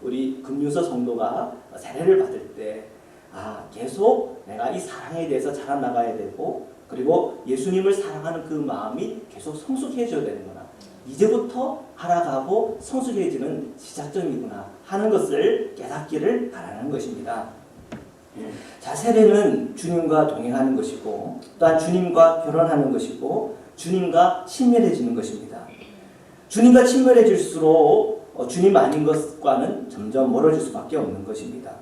우리 금윤서 성도가 세례를 받을 때 계속 내가 이 사랑에 대해서 자라나가야 되고 그리고 예수님을 사랑하는 그 마음이 계속 성숙해져야 되는구나. 이제부터 알아가고 성숙해지는 시작점이구나 하는 것을 깨닫기를 바라는 것입니다. 자, 세례는 주님과 동행하는 것이고 또한 주님과 결혼하는 것이고 주님과 친밀해지는 것입니다. 주님과 친밀해질수록 주님 아닌 것과는 점점 멀어질 수밖에 없는 것입니다.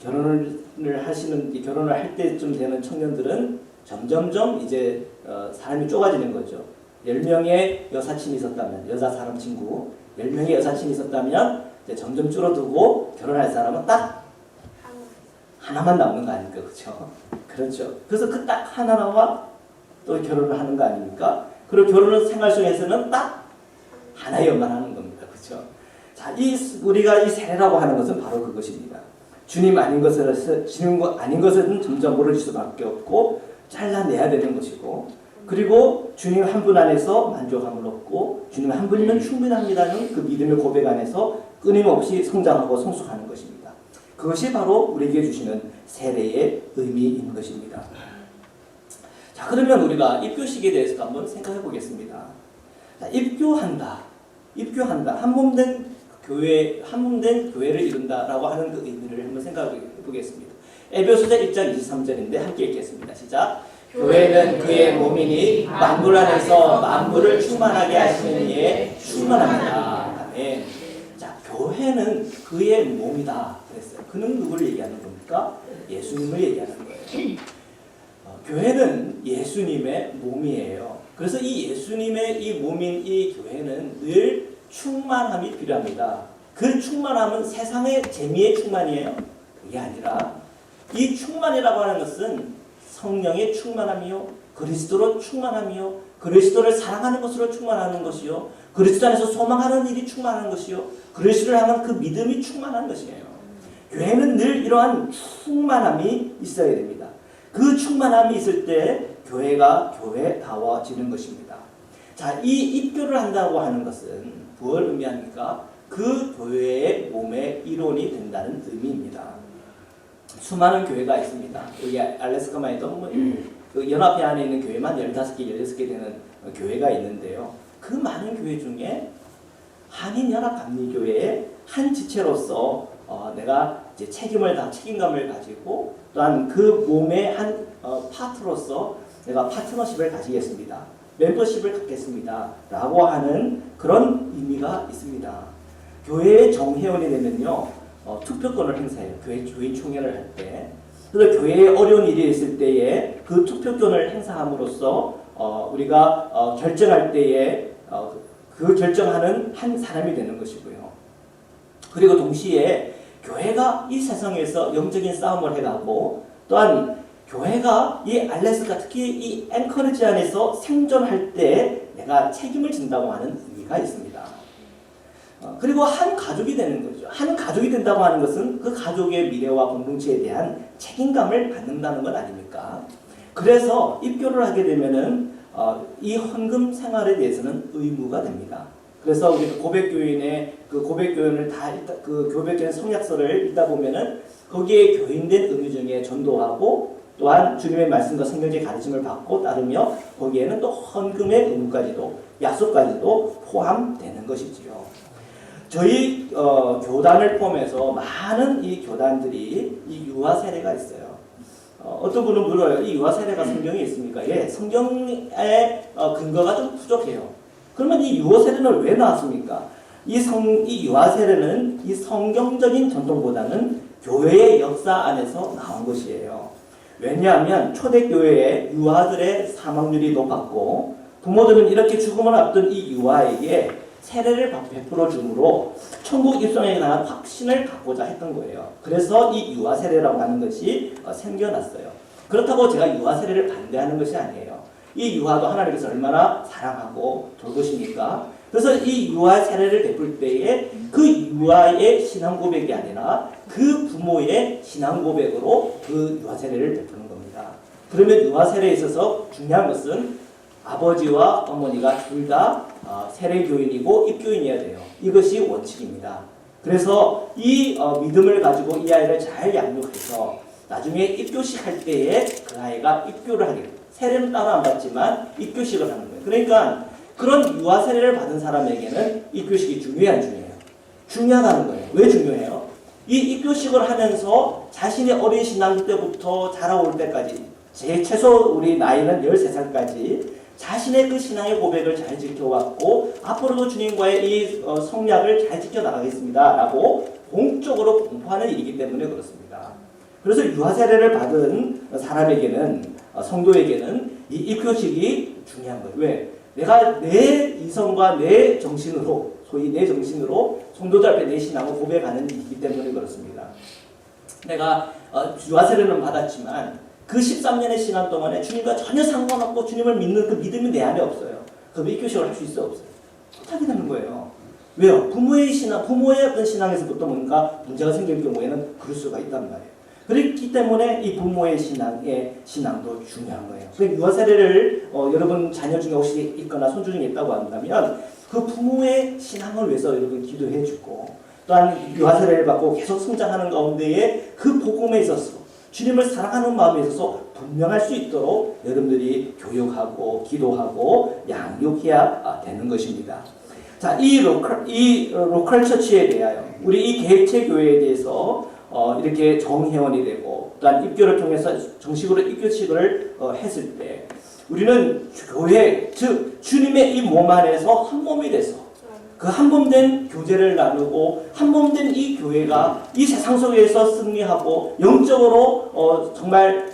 결혼을 할 때쯤 되는 청년들은 점점점 이제 사람이 좁아지는 거죠. 10명의 여사친이 있었다면, 여자 사람 친구 10명의 여사친이 있었다면 이제 점점 줄어들고 결혼할 사람은 딱 하나만 남는 거 아닙니까? 그렇죠? 그렇죠. 그래서 그 딱 하나와 또 결혼을 하는 거 아닙니까? 그리고 결혼은 생활 속에서는 딱 하나여만 하는 겁니다. 그렇죠? 자, 우리가 이 세례라고 하는 것은 바로 그것입니다. 주님 아닌 것은 점점 멀어질 수밖에 없고 잘라내야 되는 것이고, 그리고 주님 한 분 안에서 만족함을 얻고 주님 한 분이면 충분합니다는 그 믿음의 고백 안에서 끊임없이 성장하고 성숙하는 것입니다. 그것이 바로 우리에게 주시는 세례의 의미인 것입니다. 자, 그러면 우리가 입교식에 대해서 한번 생각해 보겠습니다. 자, 입교한다. 한몸된 교회를 이룬다라고 하는 그 의미를 한번 생각해 보겠습니다. 에베소서 1장 23절인데 함께 읽겠습니다. 시작. 교회는 그의 몸이니 만물 안에서 만물을 충만하게 하시는 이에 충만합니다. 아멘. 자, 교회는 그의 몸이다 그랬어요. 그는 누구를 얘기하는 겁니까? 예수님을 얘기하는 거예요. 교회는 예수님의 몸이에요. 그래서 이 예수님의 이 몸인 이 교회는 늘 충만함이 필요합니다. 그 충만함은 세상의 재미의 충만이에요. 그게 아니라 이 충만이라고 하는 것은 성령의 충만함이요, 그리스도로 충만함이요, 그리스도를 사랑하는 것으로 충만하는 것이요, 그리스도 안에서 소망하는 일이 충만한 것이요, 그리스도를 향한 그 믿음이 충만한 것이에요. 교회는 늘 이러한 충만함이 있어야 됩니다. 그 충만함이 있을 때 교회가 교회다워지는 것입니다. 자, 이 입교를 한다고 하는 것은 무엇을 의미합니까? 그 교회의 몸의 일원이 된다는 의미입니다. 수많은 교회가 있습니다. 여기 알래스카만 해도 그 연합회 안에 있는 교회만 15개, 16개 되는 교회가 있는데요. 그 많은 교회 중에 한인연합감리교회의 한 지체로서 내가 이제 책임감을 가지고 또한 그 몸의 한 파트로서 내가 파트너십을 가지겠습니다. 멤버십을 갖겠습니다. 라고 하는 그런 의미가 있습니다. 교회의 정회원이 되면요. 투표권을 행사해요. 교회 총회를 할 때. 그래서 교회에 어려운 일이 있을 때에 그 투표권을 행사함으로써 우리가 결정할 때에 그 결정하는 한 사람이 되는 것이고요. 그리고 동시에 교회가 이 세상에서 영적인 싸움을 해가고 또한 교회가 이 알래스카 특히 이 앵커리지 안에서 생존할 때 내가 책임을 진다고 하는 의미가 있습니다. 그리고 한 가족이 되는 거죠. 한 가족이 된다고 하는 것은 그 가족의 미래와 공동체에 대한 책임감을 갖는다는 것 아닙니까? 그래서 입교를 하게 되면은 이 헌금 생활에 대해서는 의무가 됩니다. 그래서 우리 고백교인의 그 고백교인을 그 교백교인 성약서를 읽다 보면은 거기에 교인된 의무 중에 전도하고 또한 주님의 말씀과 성경의 가르침을 받고 따르며 거기에는 또 헌금의 의무까지도 약속까지도 포함되는 것이지요. 저희 교단을 포함해서 많은 이 교단들이 이 유아 세례가 있어요. 어떤 분은 물어요. 이 유아 세례가 성경에 있습니까? 예, 성경의 근거가 좀 부족해요. 그러면 이 유아 세례는 왜 나왔습니까? 이 유아 세례는 이 성경적인 전통보다는 교회의 역사 안에서 나온 것이에요. 왜냐하면 초대교회의 유아들의 사망률이 높았고 부모들은 이렇게 죽음을 앞둔 이 유아에게 세례를 베풀어 주므로 천국 입성에 대한 확신을 갖고자 했던 거예요. 그래서 이 유아 세례라고 하는 것이 생겨났어요. 그렇다고 제가 유아 세례를 반대하는 것이 아니에요. 이 유아도 하나님께서 얼마나 사랑하고 돌보십니까? 그래서 이 유아 세례를 베풀 때에 그 유아의 신앙 고백이 아니라 그 부모의 신앙 고백으로 그 유아 세례를 베푸는 겁니다. 그러면 유아 세례에 있어서 중요한 것은 아버지와 어머니가 둘 다 세례교인이고 입교인이어야 돼요. 이것이 원칙입니다. 그래서 이 믿음을 가지고 이 아이를 잘 양육해서 나중에 입교식 할 때에 그 아이가 입교를 하게 돼요. 세례는 따로 안 받지만 입교식을 하는 거예요. 그러니까 그런 유아 세례를 받은 사람에게는 입교식이 중요해요, 안 중요해요? 중요하다는 거예요. 왜 중요해요? 이 입교식을 하면서 자신의 어린 신앙 때부터 자라올 때까지 최소 우리 나이는 13살까지 자신의 그 신앙의 고백을 잘 지켜왔고 앞으로도 주님과의 이 성약을 잘 지켜나가겠습니다 라고 공적으로 공포하는 일이기 때문에 그렇습니다. 그래서 유아 세례를 받은 사람에게는 성도에게는 이 입교식이 중요한 거예요. 왜? 내가 내 이성과 내 정신으로, 소위 내 정신으로 성도들 앞에 내 신앙을 고백하는 일이기 때문에 그렇습니다. 내가 유아 세례는 받았지만 그 13년의 시간 동안에 주님과 전혀 상관없고 주님을 믿는 그 믿음이 내 안에 없어요. 그럼 입교식을 할 수 있어 없어요? 못하게 되는 거예요. 왜요? 부모의 신앙, 부모의 어떤 신앙에서부터 뭔가 문제가 생길 경우에는 그럴 수가 있단 말이에요. 그렇기 때문에 이 부모의 신앙도 중요한 거예요. 그래서 유아 세례를 여러분 자녀 중에 혹시 있거나 손주 중에 있다고 한다면 그 부모의 신앙을 위해서 여러분 기도해 주고, 또한 유아 세례를 받고 계속 성장하는 가운데에 그 복음에 있어서 주님을 사랑하는 마음에 있어서 분명할 수 있도록 여러분들이 교육하고 기도하고 양육해야 되는 것입니다. 자, 이 로컬 처치에 대하여 우리 이 개체 교회에 대해서 이렇게 정회원이 되고 또한 입교를 통해서 정식으로 입교식을 했을 때 우리는 교회, 즉 주님의 이 몸 안에서 한 몸이 돼서 그 한 몸 된 교제를 나누고 한 몸 된 이 교회가 이 세상 속에서 승리하고 영적으로 정말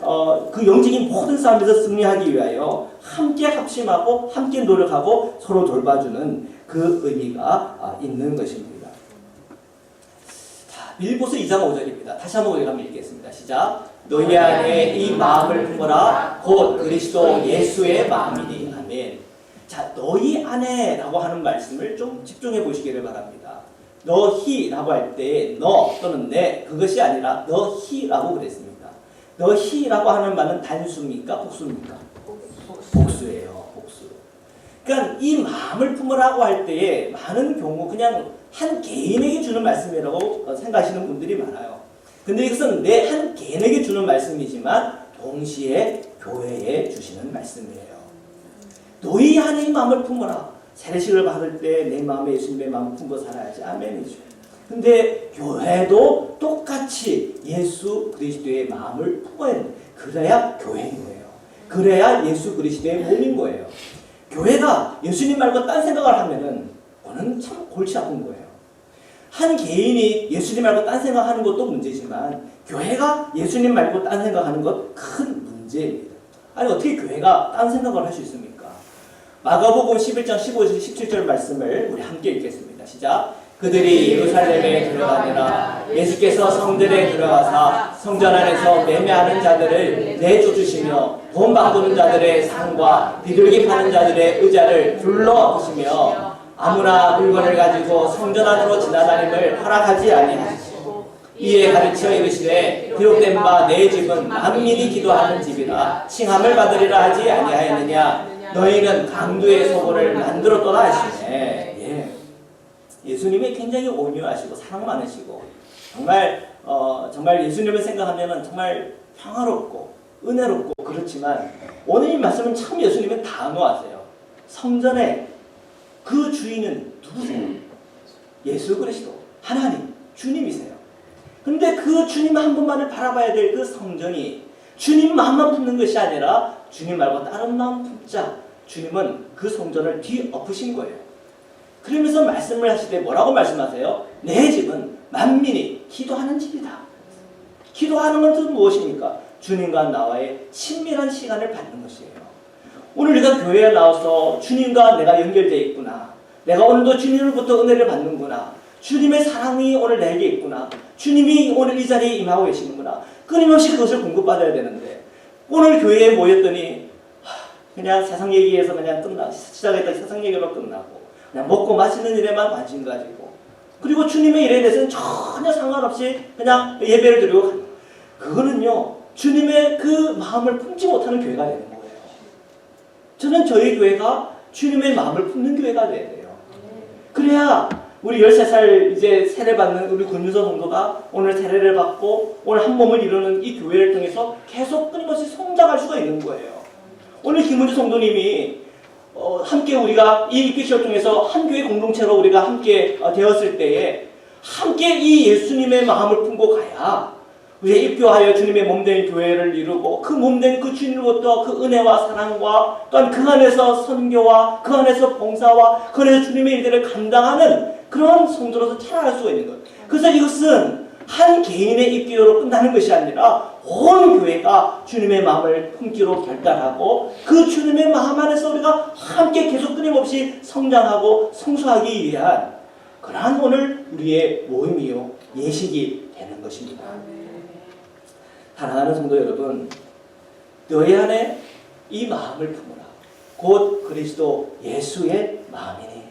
그 영적인 모든 싸움에서 승리하기 위하여 함께 합심하고 함께 노력하고 서로 돌봐주는 그 의미가 있는 것입니다. 자, 빌립보서 2장 5절입니다. 다시 한번 우리가 읽겠습니다. 시작. 너희 안에 이 마음을 품어라. 곧 그리스도 예수의 마음이니. 아멘. 자, 너희 안에라고 하는 말씀을 좀 집중해 보시기를 바랍니다. 너희라고 할 때 너 또는 내 그것이 아니라 너희라고 그랬습니다. 너희라고 하는 말은 단수입니까? 복수입니까? 복수예요. 복수. 그러니까 이 마음을 품으라고 할 때에 많은 경우 그냥 한 개인에게 주는 말씀이라고 생각하시는 분들이 많아요. 근데 이것은 내 한 개인에게 주는 말씀이지만 동시에 교회에 주시는 말씀이에요. 너희 안에 이 마음을 품어라. 세례식을 받을 때 내 마음에 예수님의 마음을 품고 살아야지. 아멘이죠. 근데 교회도 똑같이 예수 그리스도의 마음을 품어야 돼. 그래야 교회인 거예요. 그래야 예수 그리스도의 몸인 거예요. 교회가 예수님 말고 딴 생각을 하면은 그거는 참 골치 아픈 거예요. 한 개인이 예수님 말고 딴 생각하는 것도 문제지만 교회가 예수님 말고 딴 생각하는 것 큰 문제입니다. 아니 어떻게 교회가 딴 생각을 할 수 있습니까? 마가복음 11장 15절 17절 말씀을 우리 함께 읽겠습니다. 시작. 그들이 예루살렘에 들어가니라. 예수께서 성전에 들어가사 성전 안에서 매매하는 자들을 내쫓으시며 돈 바꾸는 자들의 상과 비둘기 파는 자들의 의자를 둘러엎으시며 아무나 물건을 가지고 성전 안으로 지나다님을 허락하지 아니하시고 이에 가르쳐 이르시되 기록된 바 내 집은 만민이 기도하는 집이라 칭함을 받으리라 하지 아니하였느냐. 너희는 강도의 소굴을 만들었더라 하시네. 예수님이 굉장히 온유하시고 사랑 많으시고 정말 예수님을 생각하면 정말 평화롭고 은혜롭고 그렇지만 오늘 이 말씀은 참 예수님은 단호하세요. 성전의 그 주인은 누구세요? 예수 그리스도 하나님 주님이세요. 근데 그 주님 한 분만을 바라봐야 될 그 성전이 주님 마음만 품는 것이 아니라 주님 말고 다른 마음 품자. 주님은 그 성전을 뒤엎으신 거예요. 그러면서 말씀을 하실 때 뭐라고 말씀하세요? 내 집은 만민이 기도하는 집이다. 기도하는 것은 무엇입니까? 주님과 나와의 친밀한 시간을 갖는 것이에요. 오늘 내가 교회에 나와서 주님과 내가 연결되어 있구나. 내가 오늘도 주님으로부터 은혜를 받는구나. 주님의 사랑이 오늘 내게 있구나. 주님이 오늘 이 자리에 임하고 계시는구나. 끊임없이 그것을 공급받아야 되는데 오늘 교회에 모였더니 그냥 세상 얘기에서 그냥 시작했다 세상 얘기로 끝나고 그냥 먹고 마시는 일에만 관심 가지고 그리고 주님의 일에 대해서는 전혀 상관없이 그냥 예배를 드리고 가는 그거는요 주님의 그 마음을 품지 못하는 교회가 되는 거예요. 저는 저희 교회가 주님의 마음을 품는 교회가 돼야 돼요. 그래야 우리 13살 이제 세례 받는 우리 권유서 성도가 오늘 세례를 받고 오늘 한 몸을 이루는 이 교회를 통해서 계속 끊임없이 성장할 수가 있는 거예요. 오늘 김은주 성도님이 함께 우리가 이 입교식을 통해서 한 교회 공동체로 우리가 함께 되었을 때에 함께 이 예수님의 마음을 품고 가야 우리가 입교하여 주님의 몸된 교회를 이루고 그 몸된 그 주님으로부터 그 은혜와 사랑과 또한 그 안에서 선교와 그 안에서 봉사와 그 안에서 주님의 일들을 감당하는 그런 성도로서 살아갈 수가 있는 거예요. 그래서 이것은 한 개인의 입기로 끝나는 것이 아니라 온 교회가 주님의 마음을 품기로 결단하고 그 주님의 마음 안에서 우리가 함께 계속 끊임없이 성장하고 성수하기 위한 그러한 오늘 우리의 모임이요 예식이 되는 것입니다. 사랑하는 성도 여러분, 너희 안에 이 마음을 품으라. 곧 그리스도 예수의 마음이니.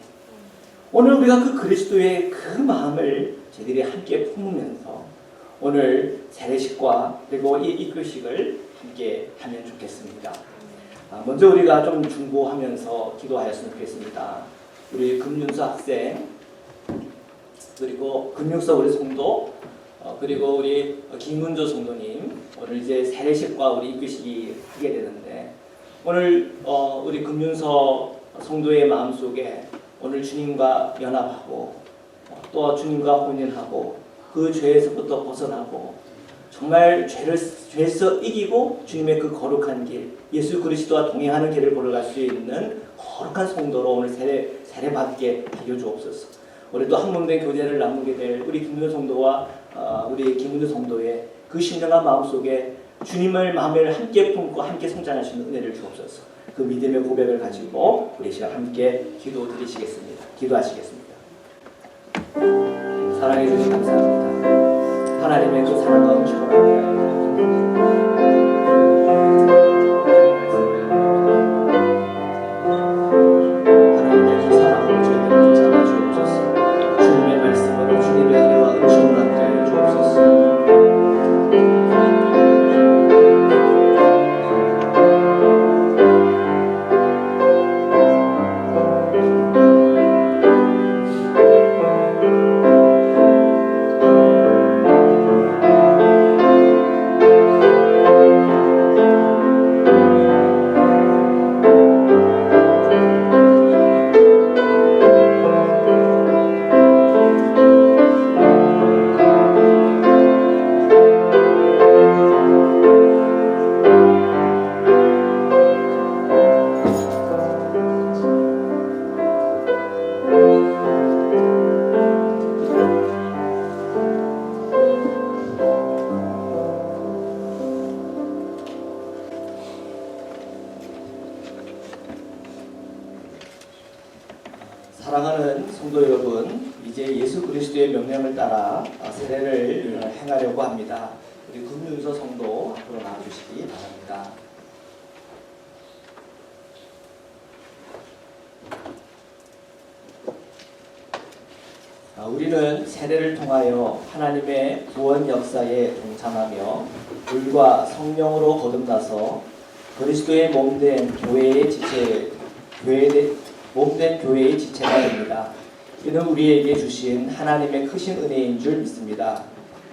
오늘 우리가 그 그리스도의 그 마음을 저희들이 함께 품으면서 오늘 세례식과 그리고 이 이끌식을 함께 하면 좋겠습니다. 먼저 우리가 좀 중보하면서 기도하였으면 좋겠습니다. 우리 금윤서 학생, 그리고 금육서 우리 성도, 그리고 우리 김문조 성도님, 오늘 이제 세례식과 우리 이끌식이 하게 되는데 오늘 우리 금윤서 성도의 마음속에 오늘 주님과 연합하고 또 주님과 혼인하고 그 죄에서부터 벗어나고 정말 죄에서 이기고 주님의 그 거룩한 길, 예수 그리스도와 동행하는 길을 걸어갈 수 있는 거룩한 성도로 오늘 세례받게 하여 주옵소서. 우리 또 한몸된 교제를 나누게 될 우리 김문조 성도와 우리 김문조 성도의 그 신령한 마음속에 주님을 마음을 함께 품고 함께 성장할 수 있는 은혜를 주옵소서. 그 믿음의 고백을 가지고 우리 시간 함께 기도드리시겠습니다. 기도하시겠습니다. 사랑해 주님 감사합니다. 하나님의 그 사랑과 은총을 함께하여 하나님의 그 사랑으로 저희들을 붙잡아 주옵소서. 주님의 말씀으로 주님의 은혜와 은총을 함께하여 주옵소서. 사랑하는 성도 여러분, 이제 예수 그리스도의 명령을 따라 세례를 행하려고 합니다. 우리 금윤서 성도 앞으로 나와주시기 바랍니다. 우리는 세례를 통하여 하나님의 구원 역사에 동참하며 물과 성령으로 거듭나서 그리스도의 몸된 교회의 지체가 됩니다. 이는 우리에게 주신 하나님의 크신 은혜인 줄 믿습니다.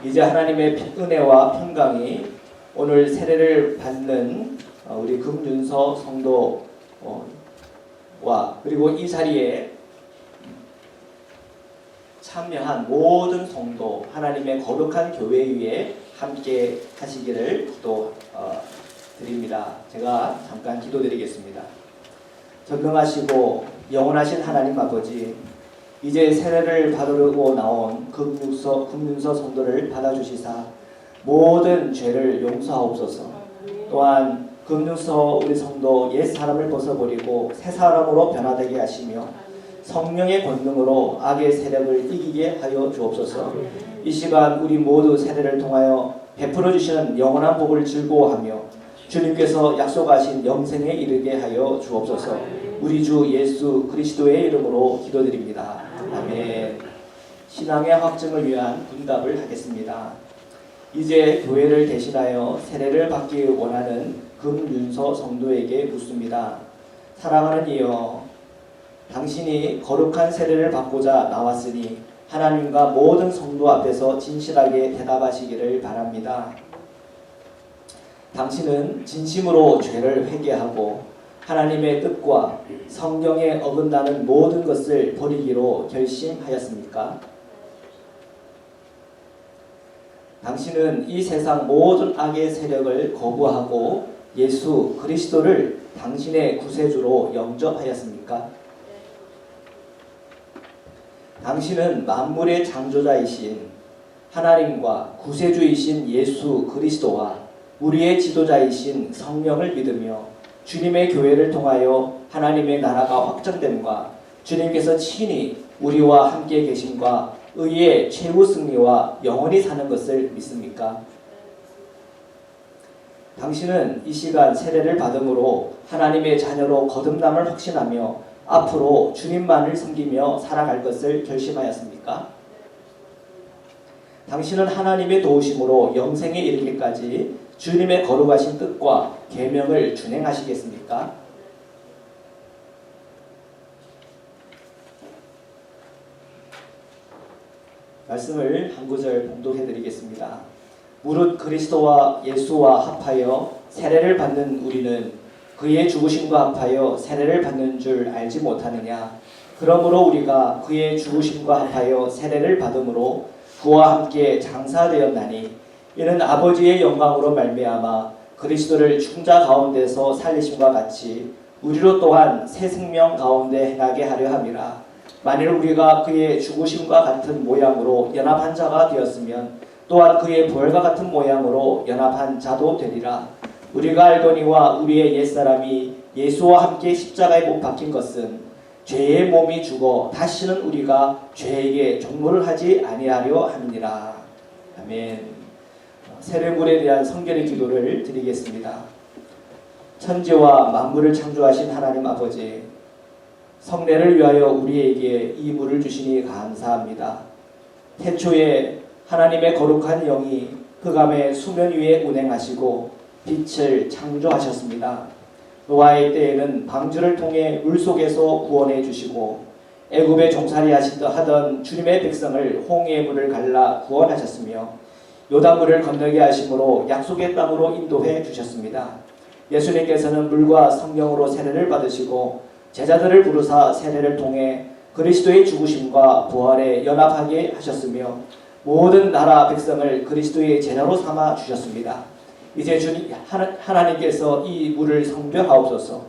이제 하나님의 은혜와 평강이 오늘 세례를 받는 우리 금윤서 성도와 그리고 이 자리에 참여한 모든 성도, 하나님의 거룩한 교회 위에 함께 하시기를 기도드립니다. 제가 잠깐 기도드리겠습니다. 전능하시고 영원하신 하나님 아버지, 이제 세례를 받으려고 나온 금윤서 성도를 받아주시사 모든 죄를 용서하옵소서. 또한 금윤서 우리 성도 옛 사람을 벗어버리고 새 사람으로 변화되게 하시며 성령의 권능으로 악의 세력을 이기게 하여 주옵소서. 이 시간 우리 모두 세례를 통하여 베풀어 주시는 영원한 복을 즐거워하며 주님께서 약속하신 영생에 이르게 하여 주옵소서. 우리 주 예수 그리스도의 이름으로 기도드립니다. 아멘. 신앙의 확증을 위한 분답을 하겠습니다. 이제 교회를 대신하여 세례를 받기 원하는 금윤서 성도에게 묻습니다. 사랑하는 이여, 당신이 거룩한 세례를 받고자 나왔으니 하나님과 모든 성도 앞에서 진실하게 대답하시기를 바랍니다. 당신은 진심으로 죄를 회개하고 하나님의 뜻과 성경에 어긋나는 모든 것을 버리기로 결심하였습니까? 당신은 이 세상 모든 악의 세력을 거부하고 예수 그리스도를 당신의 구세주로 영접하였습니까? 당신은 만물의 창조자이신 하나님과 구세주이신 예수 그리스도와 우리의 지도자이신 성령을 믿으며 주님의 교회를 통하여 하나님의 나라가 확장됨과 주님께서 친히 우리와 함께 계심과 의의 최후 승리와 영원히 사는 것을 믿습니까? 당신은 이 시간 세례를 받음으로 하나님의 자녀로 거듭남을 확신하며 앞으로 주님만을 섬기며 살아갈 것을 결심하였습니까? 당신은 하나님의 도우심으로 영생에 이르기까지 주님의 거룩하신 뜻과 계명을 준행하시겠습니까? 말씀을 한 구절 봉독해 드리겠습니다. 무릇 그리스도와 예수와 합하여 세례를 받는 우리는 그의 죽으심과 합하여 세례를 받는 줄 알지 못하느냐? 그러므로 우리가 그의 죽으심과 합하여 세례를 받음으로 그와 함께 장사되었나니 이는 아버지의 영광으로 말미암아 그리스도를 죽은 자 가운데서 살리심과 같이 우리로 또한 새 생명 가운데 행하게 하려 함이라. 만일 우리가 그의 죽으심과 같은 모양으로 연합한 자가 되었으면 또한 그의 부활과 같은 모양으로 연합한 자도 되리라. 우리가 알거니와 우리의 옛사람이 예수와 함께 십자가에 못 박힌 것은 죄의 몸이 죽어 다시는 우리가 죄에게 종노를 하지 아니하려 함이니라. 아멘. 세례물에 대한 성결의 기도를 드리겠습니다. 천지와 만물을 창조하신 하나님 아버지, 성례를 위하여 우리에게 이 물을 주시니 감사합니다. 태초에 하나님의 거룩한 영이 흑암의 수면 위에 운행하시고 빛을 창조하셨습니다. 노아의 때에는 방주를 통해 물속에서 구원해 주시고 애굽에 종살이 하던 주님의 백성을 홍해의 물을 갈라 구원하셨으며 요단물을 건너게 하심으로 약속의 땅으로 인도해 주셨습니다. 예수님께서는 물과 성령으로 세례를 받으시고 제자들을 부르사 세례를 통해 그리스도의 죽으심과 부활에 연합하게 하셨으며 모든 나라 백성을 그리스도의 제자로 삼아 주셨습니다. 이제 하나님께서 이 물을 성별하옵소서.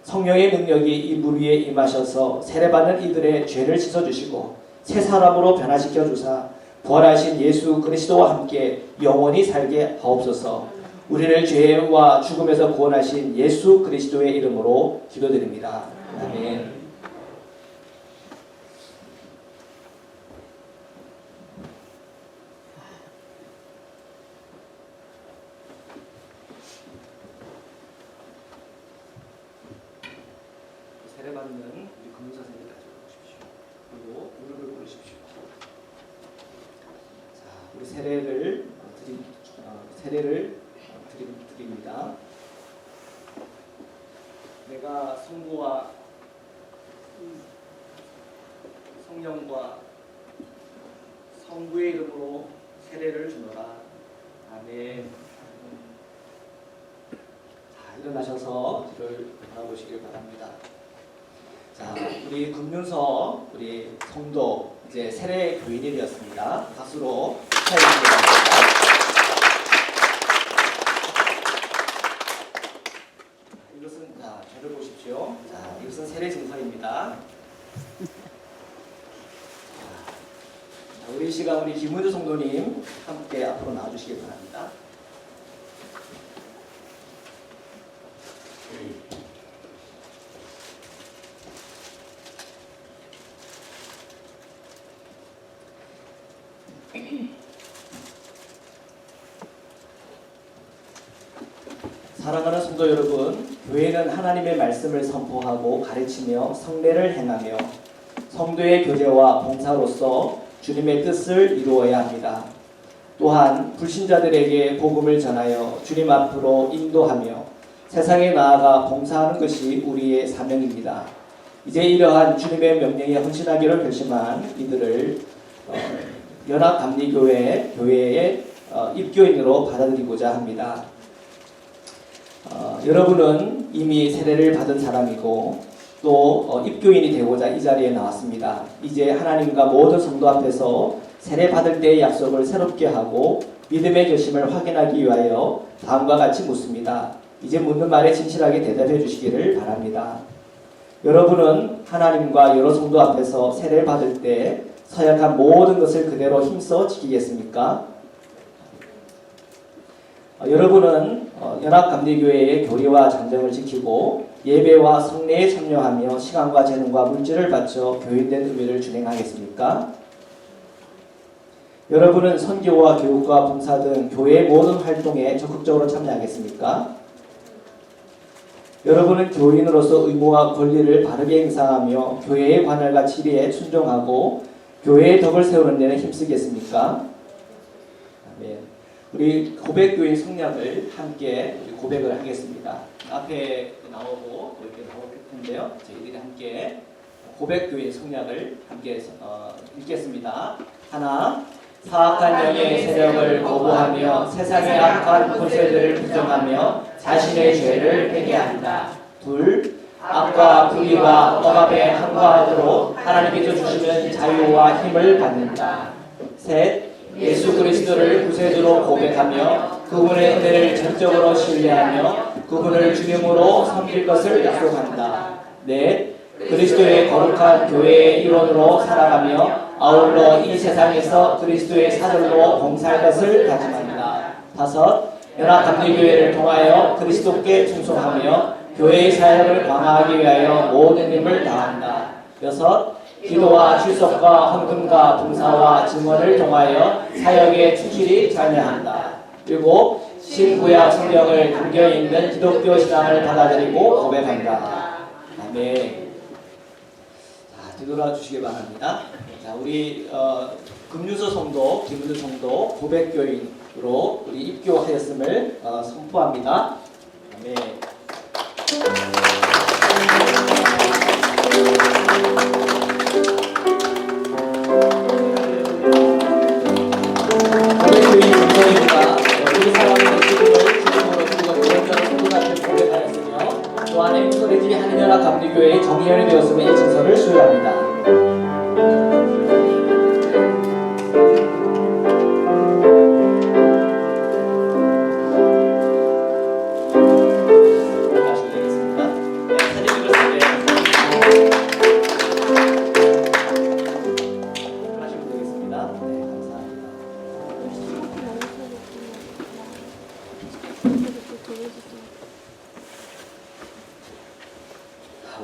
성령의 능력이 이 물 위에 임하셔서 세례받는 이들의 죄를 씻어주시고 새 사람으로 변화시켜 주사 부활하신 예수 그리스도와 함께 영원히 살게 하옵소서. 우리를 죄와 죽음에서 구원하신 예수 그리스도의 이름으로 기도드립니다. 아멘. 세례받는 우리 금사선생님 가져오십시오. 그리고 무릎을 꿇으십시오. 자, 우리 세례를 드립니다. 내가 성부와 성령과 성부의 이름으로 세례를 주노라. 아멘. 자, 일어나셔서 뒤를 바라보시길 바랍니다. 자, 우리 금륜서 우리 성도 이제 세례 교인이 되었습니다. 박수로 축하해 주시기 바랍니다. 이것은 저를 보십시오. 자, 이것은 세례 증서입니다. 자, 우리 이 시간 우리 김은주 성도님 함께 앞으로 나와주시기 바랍니다. 사랑하는 성도 여러분, 교회는 하나님의 말씀을 선포하고 가르치며 성례를 행하며 성도의 교제와 봉사로서 주님의 뜻을 이루어야 합니다. 또한 불신자들에게 복음을 전하여 주님 앞으로 인도하며 세상에 나아가 봉사하는 것이 우리의 사명입니다. 이제 이러한 주님의 명령에 헌신하기를 결심한 이들을 연합감리교회의 입교인으로 받아들이고자 합니다. 여러분은 이미 세례를 받은 사람이고 또 입교인이 되고자 이 자리에 나왔습니다. 이제 하나님과 모든 성도 앞에서 세례 받을 때의 약속을 새롭게 하고 믿음의 결심을 확인하기 위하여 다음과 같이 묻습니다. 이제 묻는 말에 진실하게 대답해 주시기를 바랍니다. 여러분은 하나님과 여러 성도 앞에서 세례를 받을 때 서약한 모든 것을 그대로 힘써 지키겠습니까? 여러분은 연합감리교회의 교리와 장정을 지키고 예배와 성례에 참여하며 시간과 재능과 물질을 바쳐 교인된 의무를 준행하겠습니까? 여러분은 선교와 교육과 봉사 등 교회의 모든 활동에 적극적으로 참여하겠습니까? 여러분은 교인으로서 의무와 권리를 바르게 행사하며 교회의 관할과 지리에 순종하고 교회의 덕을 세우는 데는 힘쓰겠습니까? 아멘. 우리 고백교인 성략을 함께 고백을 하겠습니다. 앞에 나오고 이렇게 나올 텐데요. 저희들이 함께 고백교인 성략을 함께 읽겠습니다. 하나, 사악한 영의 세력을 거부하며 세상의 악한 권세들을 부정하며 자신의 죄를 회개한다. 둘, 악과 불의와 억압에 항거하도록 하나님께서 주시는 자유와 힘을 받는다. 셋, 예수 그리스도를 구세주로 고백하며 그분의 은혜를 전적으로 신뢰하며 그분을 주님으로 섬길 것을 약속한다. 넷, 그리스도의 거룩한 교회의 일원으로 살아가며 아울러 이 세상에서 그리스도의 사절로 봉사할 것을 다짐한다. 다섯, 연합감리교회를 통하여 그리스도께 충성하며 교회의 사역을 광화하기 위하여 모든 힘을 다한다. 여섯, 기도와 출석과 헌금과 봉사와 증언을 통하여 사역에 충실히 참여한다. 일곱, 신구약 성경을 담겨 있는 기독교 신앙을 받아들이고 고백한다. 아멘. 자, 뒤돌아 주시기 바랍니다. 자, 우리 금유서 성도, 김유서 성도 고백교인으로 우리 입교하였음을 선포합니다. 아멘. 고백교인 김성입니다. 우리 사랑하는 주님을 주님으로 두고 무언가를 수고하실 고백하였으며 또한 행소되지 하느냐라 감리교회의 정의연이 되었음을 이 증서를 수여합니다.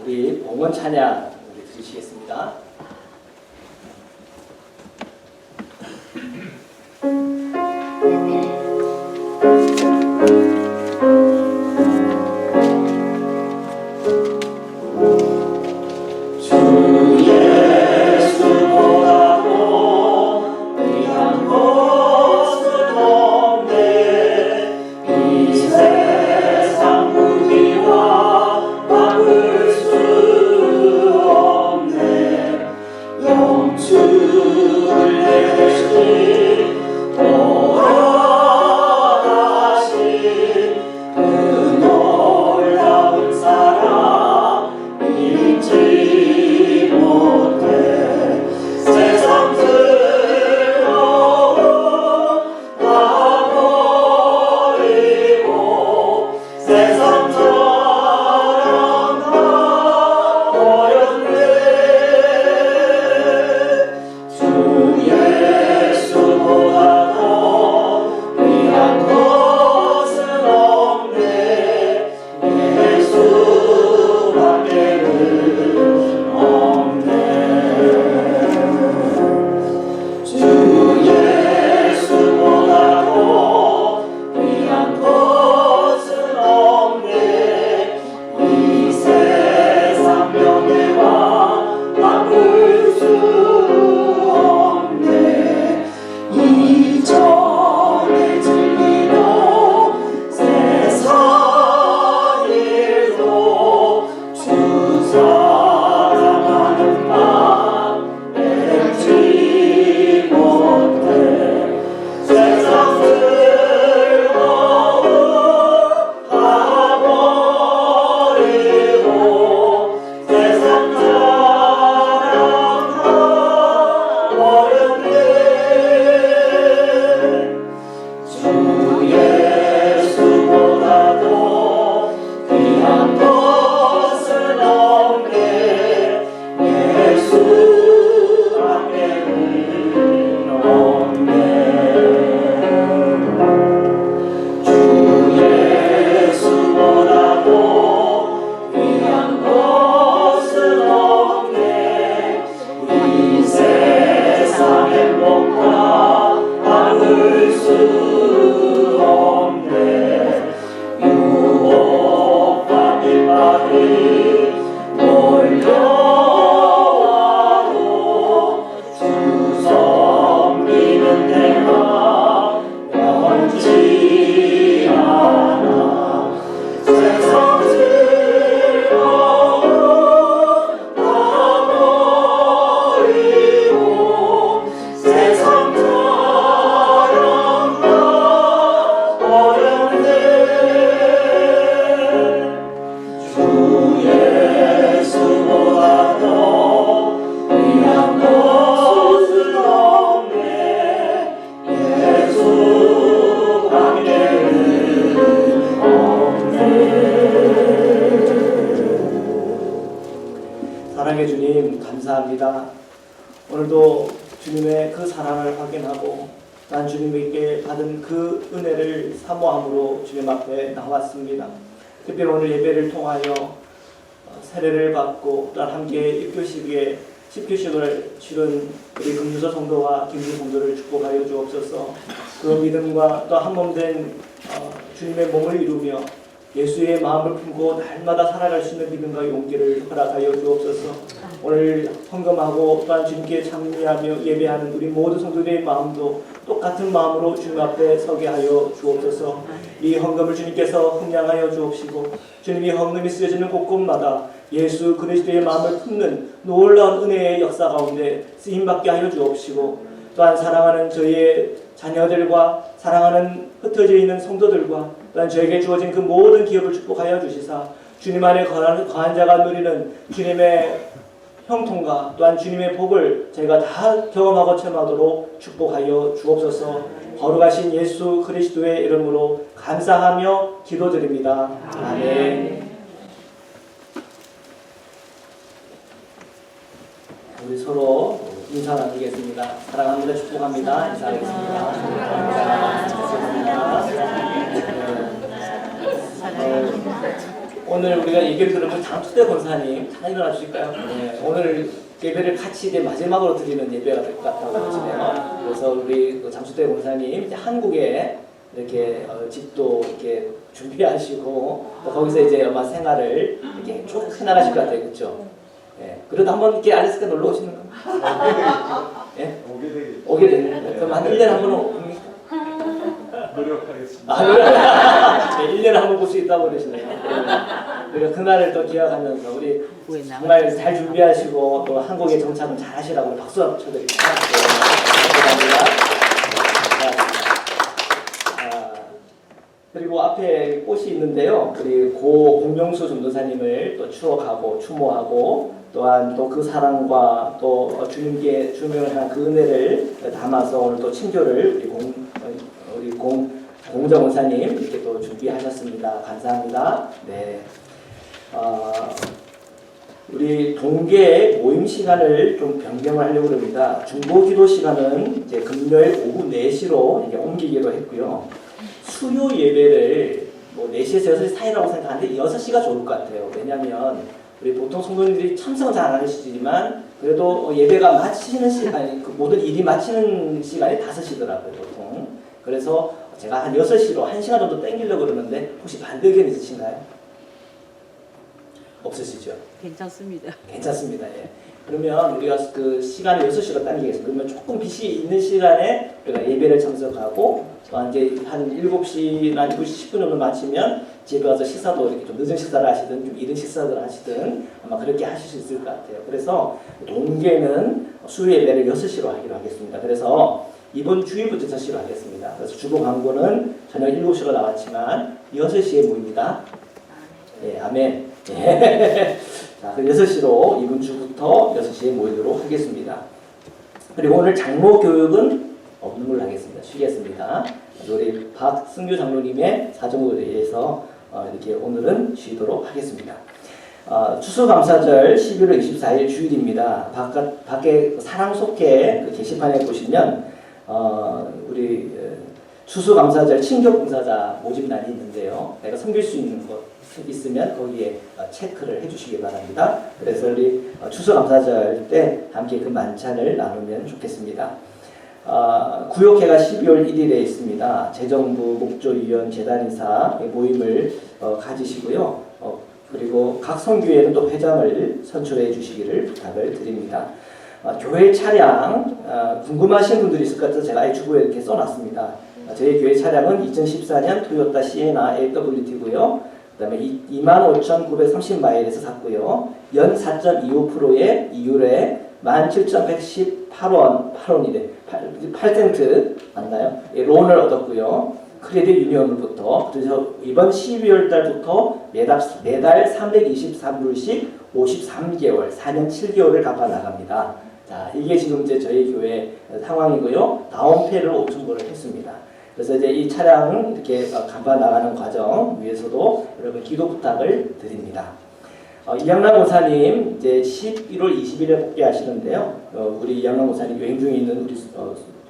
우리 봉헌 찬양 우리 드리시겠습니다. 수 주님의 그 사랑을 확인하고 난 주님에게 받은 그 은혜를 사모함으로 주님 앞에 나왔습니다. 특별히 오늘 예배를 통하여 세례를 받고 또한 함께 입교식에 십교식을 치른 우리 금유서 성도와 김유 성도를 축복하여 주옵소서. 그 믿음과 또 한 몸 된 주님의 몸을 이루며 예수의 마음을 품고 날마다 살아갈 수 있는 믿음과 용기를 허락하여 주옵소서. 오늘 헌금하고 또한 주님께 찬미하며 예배하는 우리 모든 성도들의 마음도 똑같은 마음으로 주님 앞에 서게 하여 주옵소서. 이 헌금을 주님께서 흥량하여 주옵시고 주님이 헌금이 쓰여지는 곳곳마다 예수 그리스도의 마음을 품는 놀라운 은혜의 역사 가운데 쓰임받게 하여 주옵시고 또한 사랑하는 저희의 자녀들과 사랑하는 흩어져 있는 성도들과 또한 저에게 주어진 그 모든 기업을 축복하여 주시사 주님 안에 거한 자가 누리는 주님의 형통과 또한 주님의 복을 저희가 다 경험하고 체험하도록 축복하여 주옵소서. 거룩하신 예수 그리스도의 이름으로 감사하며 기도드립니다. 아멘. 우리 서로 인사 나누겠습니다. 사랑합니다. 축복합니다. 인사하겠습니다. 오늘 우리가 얘기를 들으면 장수대 권사님 잘 일어나 주실까요? 네, 오늘 예배를 같이 이제 마지막으로 드리는 예배가 될 것 같다고 하시네요. 그래서 우리 장수대 권사님 이제 한국에 이렇게 집도 이렇게 준비하시고 또 거기서 이제 아마 생활을 이렇게 쭉 해나가실 것 같아요, 그렇죠? 예, 그래도 한번 이렇게 알래스카 놀러 오시는 거? 예? 오게 되는 그럼 한 1년에 한 번 옵니까? 노력하겠습니다. 1년에 한 번 볼 수 있다고 그러시네요. 그리고 그날을 또 기억하면서 우리 정말 잘 준비하시고 또 한국에 정착은 잘 하시라고 박수 한번 쳐드립니다. 감사합니다. 그리고 앞에 꽃이 있는데요. 우리 고 공명수 전도사님을 또 추억하고 추모하고 또한 또 그 사랑과 또 주님께 주명을 한 그 은혜를 담아서 오늘 또 친교를 우리 공정 원사님 이렇게 또 준비하셨습니다. 감사합니다. 네. 우리 동계 모임 시간을 좀 변경을 하려고 합니다. 중보기도 시간은 이제 금요일 오후 4시로 이제 옮기기로 했고요. 수요 예배를 뭐 4시에서 6시 사이라고 생각하는데 6시가 좋을 것 같아요. 왜냐하면 우리 보통 성도님들이 참석은 잘 안 하시지만 그래도 예배가 마치는 시간이 그 모든 일이 마치는 시간이 5시더라고요 보통. 그래서 제가 한 6시로 1시간 정도 땡기려고 그러는데 혹시 반대 의견 있으신가요? 없으시죠? 괜찮습니다. 괜찮습니다. 예. 그러면 우리가 그 시간을 6시로 당기겠습니다. 그러면 조금 빛이 있는 시간에 우리가 예배를 참석하고 또 이제 한 7시나 7시 10분 정도 마치면 집에 와서 식사도 이렇게 좀 늦은 식사를 하시든 좀 이른 식사를 하시든 아마 그렇게 하실 수 있을 것 같아요. 그래서 동계는 수요 예배를 6시로 하기로 하겠습니다. 그래서 이번 주일부터 6시로 하겠습니다. 그래서 주보 광고는 저녁 7시로 나왔지만 6시에 모입니다. 예, 아멘. 예. 자, 6시로 이번 주부터 6시에 모이도록 하겠습니다. 그리고 오늘 장로 교육은 없는 걸로 하겠습니다. 쉬겠습니다. 우리 박승규 장로님의 사정으로 의해서 이렇게 오늘은 쉬도록 하겠습니다. 추수감사절 11월 24일 주일입니다. 밖에 사랑 속해 그 게시판에 보시면 우리 추수감사절 친교봉사자 모집란이 있는데요. 내가 섬길 수 있는 것 있으면 거기에 체크를 해주시기 바랍니다. 그래서 우리 추수감사절 때 함께 그 만찬을 나누면 좋겠습니다. 구역회가 12월 1일에 있습니다. 재정부, 목조위원, 재단이사 모임을 가지시고요. 그리고 각 선교회는 또 회장을 선출해 주시기를 부탁을 드립니다. 교회 차량 궁금하신 분들이 있을 것 같아서 제가 아예 주보에 이렇게 써놨습니다. 저희 교회 차량은 2014년 토요타 시에나 AWT고요. 그 다음에 25,930마일에서 샀고요. 연 4.25%의 이율에 17,118원, 8원이래. 8센트 맞나요? 예, 론을 얻었고요. 크레딧 유니온으로부터. 그래서 이번 12월 달부터 매달 323불씩 53개월, 4년 7개월을 갚아 나갑니다. 자, 이게 지금 이제 저희 교회 상황이고요. 다운페이를 5,000불을 했습니다. 그래서 이제 이 차량 이렇게 갚아 나가는 과정 위해서도 여러분 기도 부탁을 드립니다. 이양락 목사님 이제 11월 20일에 복귀하시는데요. 우리 이양락 목사님 여행 중에 있는 우리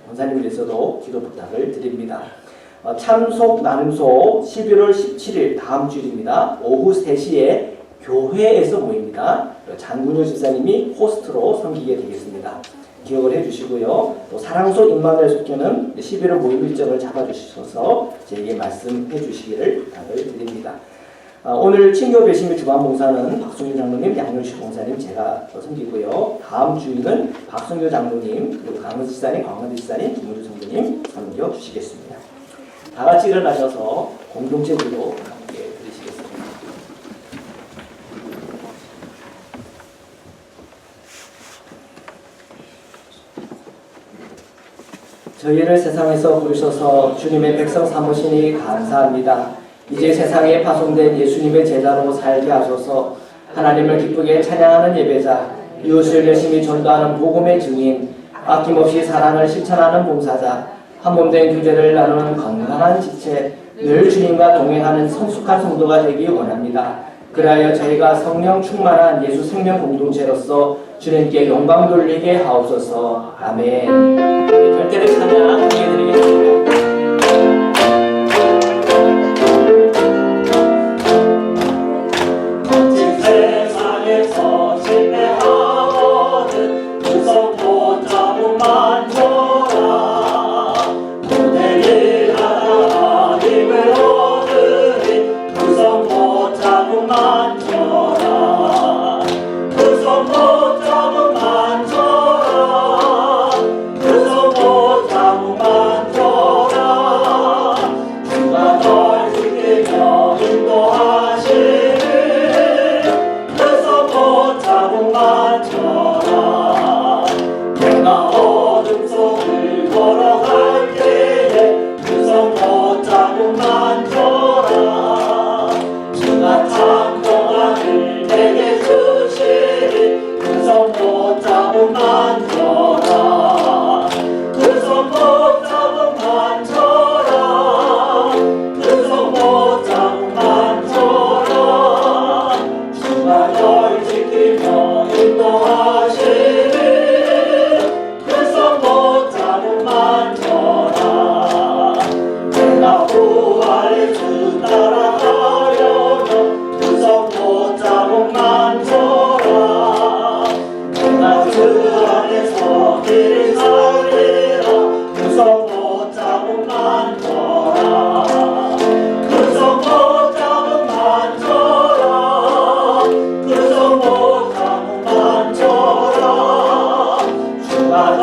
권사님을 위해서도 기도 부탁을 드립니다. 참석 나눔소 11월 17일 다음 주일입니다. 오후 3시에 교회에서 모입니다. 장군효 집사님이 호스트로 섬기게 되겠습니다. 기억을 해주시고요. 또 사랑소 임마누엘 속교는 11월 모임 일정을 잡아주셔서 저에게 말씀해 주시기를 부탁을 드립니다. 오늘 친교 배심의 주관봉사는 박성규 장로님, 양효식 봉사님 제가 섬기고요. 다음 주일은 박성규 장로님, 그리고 강은지 지사님, 광만지 지사님, 김문주 성도님 섬겨 주시겠습니다. 다 같이 일어나셔서 공동체 기도 함께 드리시겠습니다. 저희를 세상에서 부르셔서 주님의 백성 삼으시니 감사합니다. 이제 세상에 파송된 예수님의 제자로 살게 하소서. 하나님을 기쁘게 찬양하는 예배자, 이웃을 열심히 전도하는 복음의 증인, 아낌없이 사랑을 실천하는 봉사자, 한몸된 교제를 나누는 건강한 지체, 늘 주님과 동행하는 성숙한 성도가 되기 원합니다. 그리하여 저희가 성령 충만한 예수 생명 공동체로서 주님께 영광 돌리게 하옵소서. 아멘. 별대를 찬양 드리겠습니다. 세상에서 실패하거든 두손 붙잡고만 줘라. 무대를 하다가 힘을 얻으니 두손 붙잡고만 줘라. 두손 붙잡고만 줘라. 두손 붙잡고만 줘라. 주가 널 지키며 인도하시니 맞춰라. 내가 어둠 속을 걸어갈 때에 두 손 붙잡고 만져라. 주가 참동안을 내게 주시니 두 손 붙잡고 만져라. 두 손 붙잡고 만져라. 두 손 붙잡고 만져라. 주가 널 지키며 인도하시니 그 손 붙잡고 만져라. 내가 부활의 주 따라가려면 그 손 붙잡고 만져라. 내가 주 안에서 길을 살리라. 그 손 붙잡고 만져라. 그 손 붙잡고 만져라. 그 손 붙잡고 만져라. 주가 널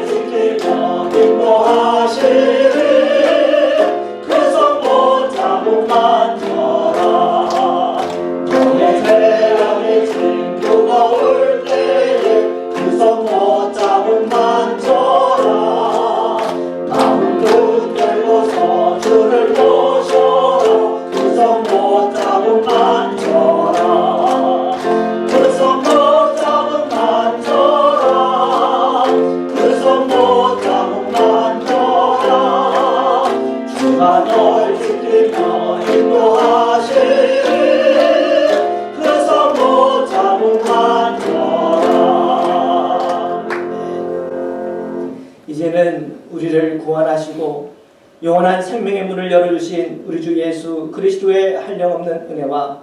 지키며 인도하시니 그 손 붙잡고 만져라. 너의 재앙이 징조가 올 때에 그 손 붙잡고 만져라. 마음 붙들고서 주를 모셔라. 그 손 붙잡고 만져라. 그 손 붙잡고 만져라. 그 손 붙잡고 만져라. 주가 널 지키며 인도하시니 그 손 붙잡고 만져라. 이제는 우리를 구원하시고 영원한 생명의 문을 열어주신 우리 주 예수 그리스도의 한량없는 은혜와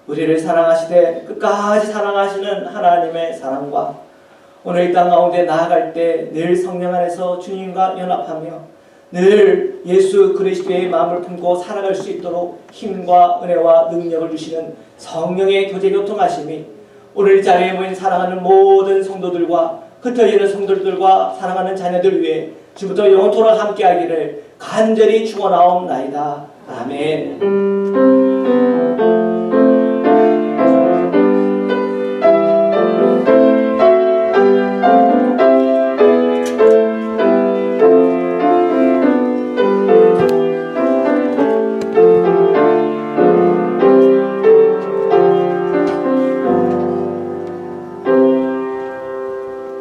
우리를 사랑하시되 끝까지 사랑하시는 하나님의 사랑과 오늘 이 땅 가운데 나아갈 때 늘 성령 안에서 주님과 연합하며 늘 예수 그리스도의 마음을 품고 살아갈 수 있도록 힘과 은혜와 능력을 주시는 성령의 교제 교통하심이 오늘 이 자리에 모인 사랑하는 모든 성도들과 흩어지는 성도들과 사랑하는 자녀들 위해 주부터 영원토록 함께하기를 간절히 축원하옵나이다. 아멘.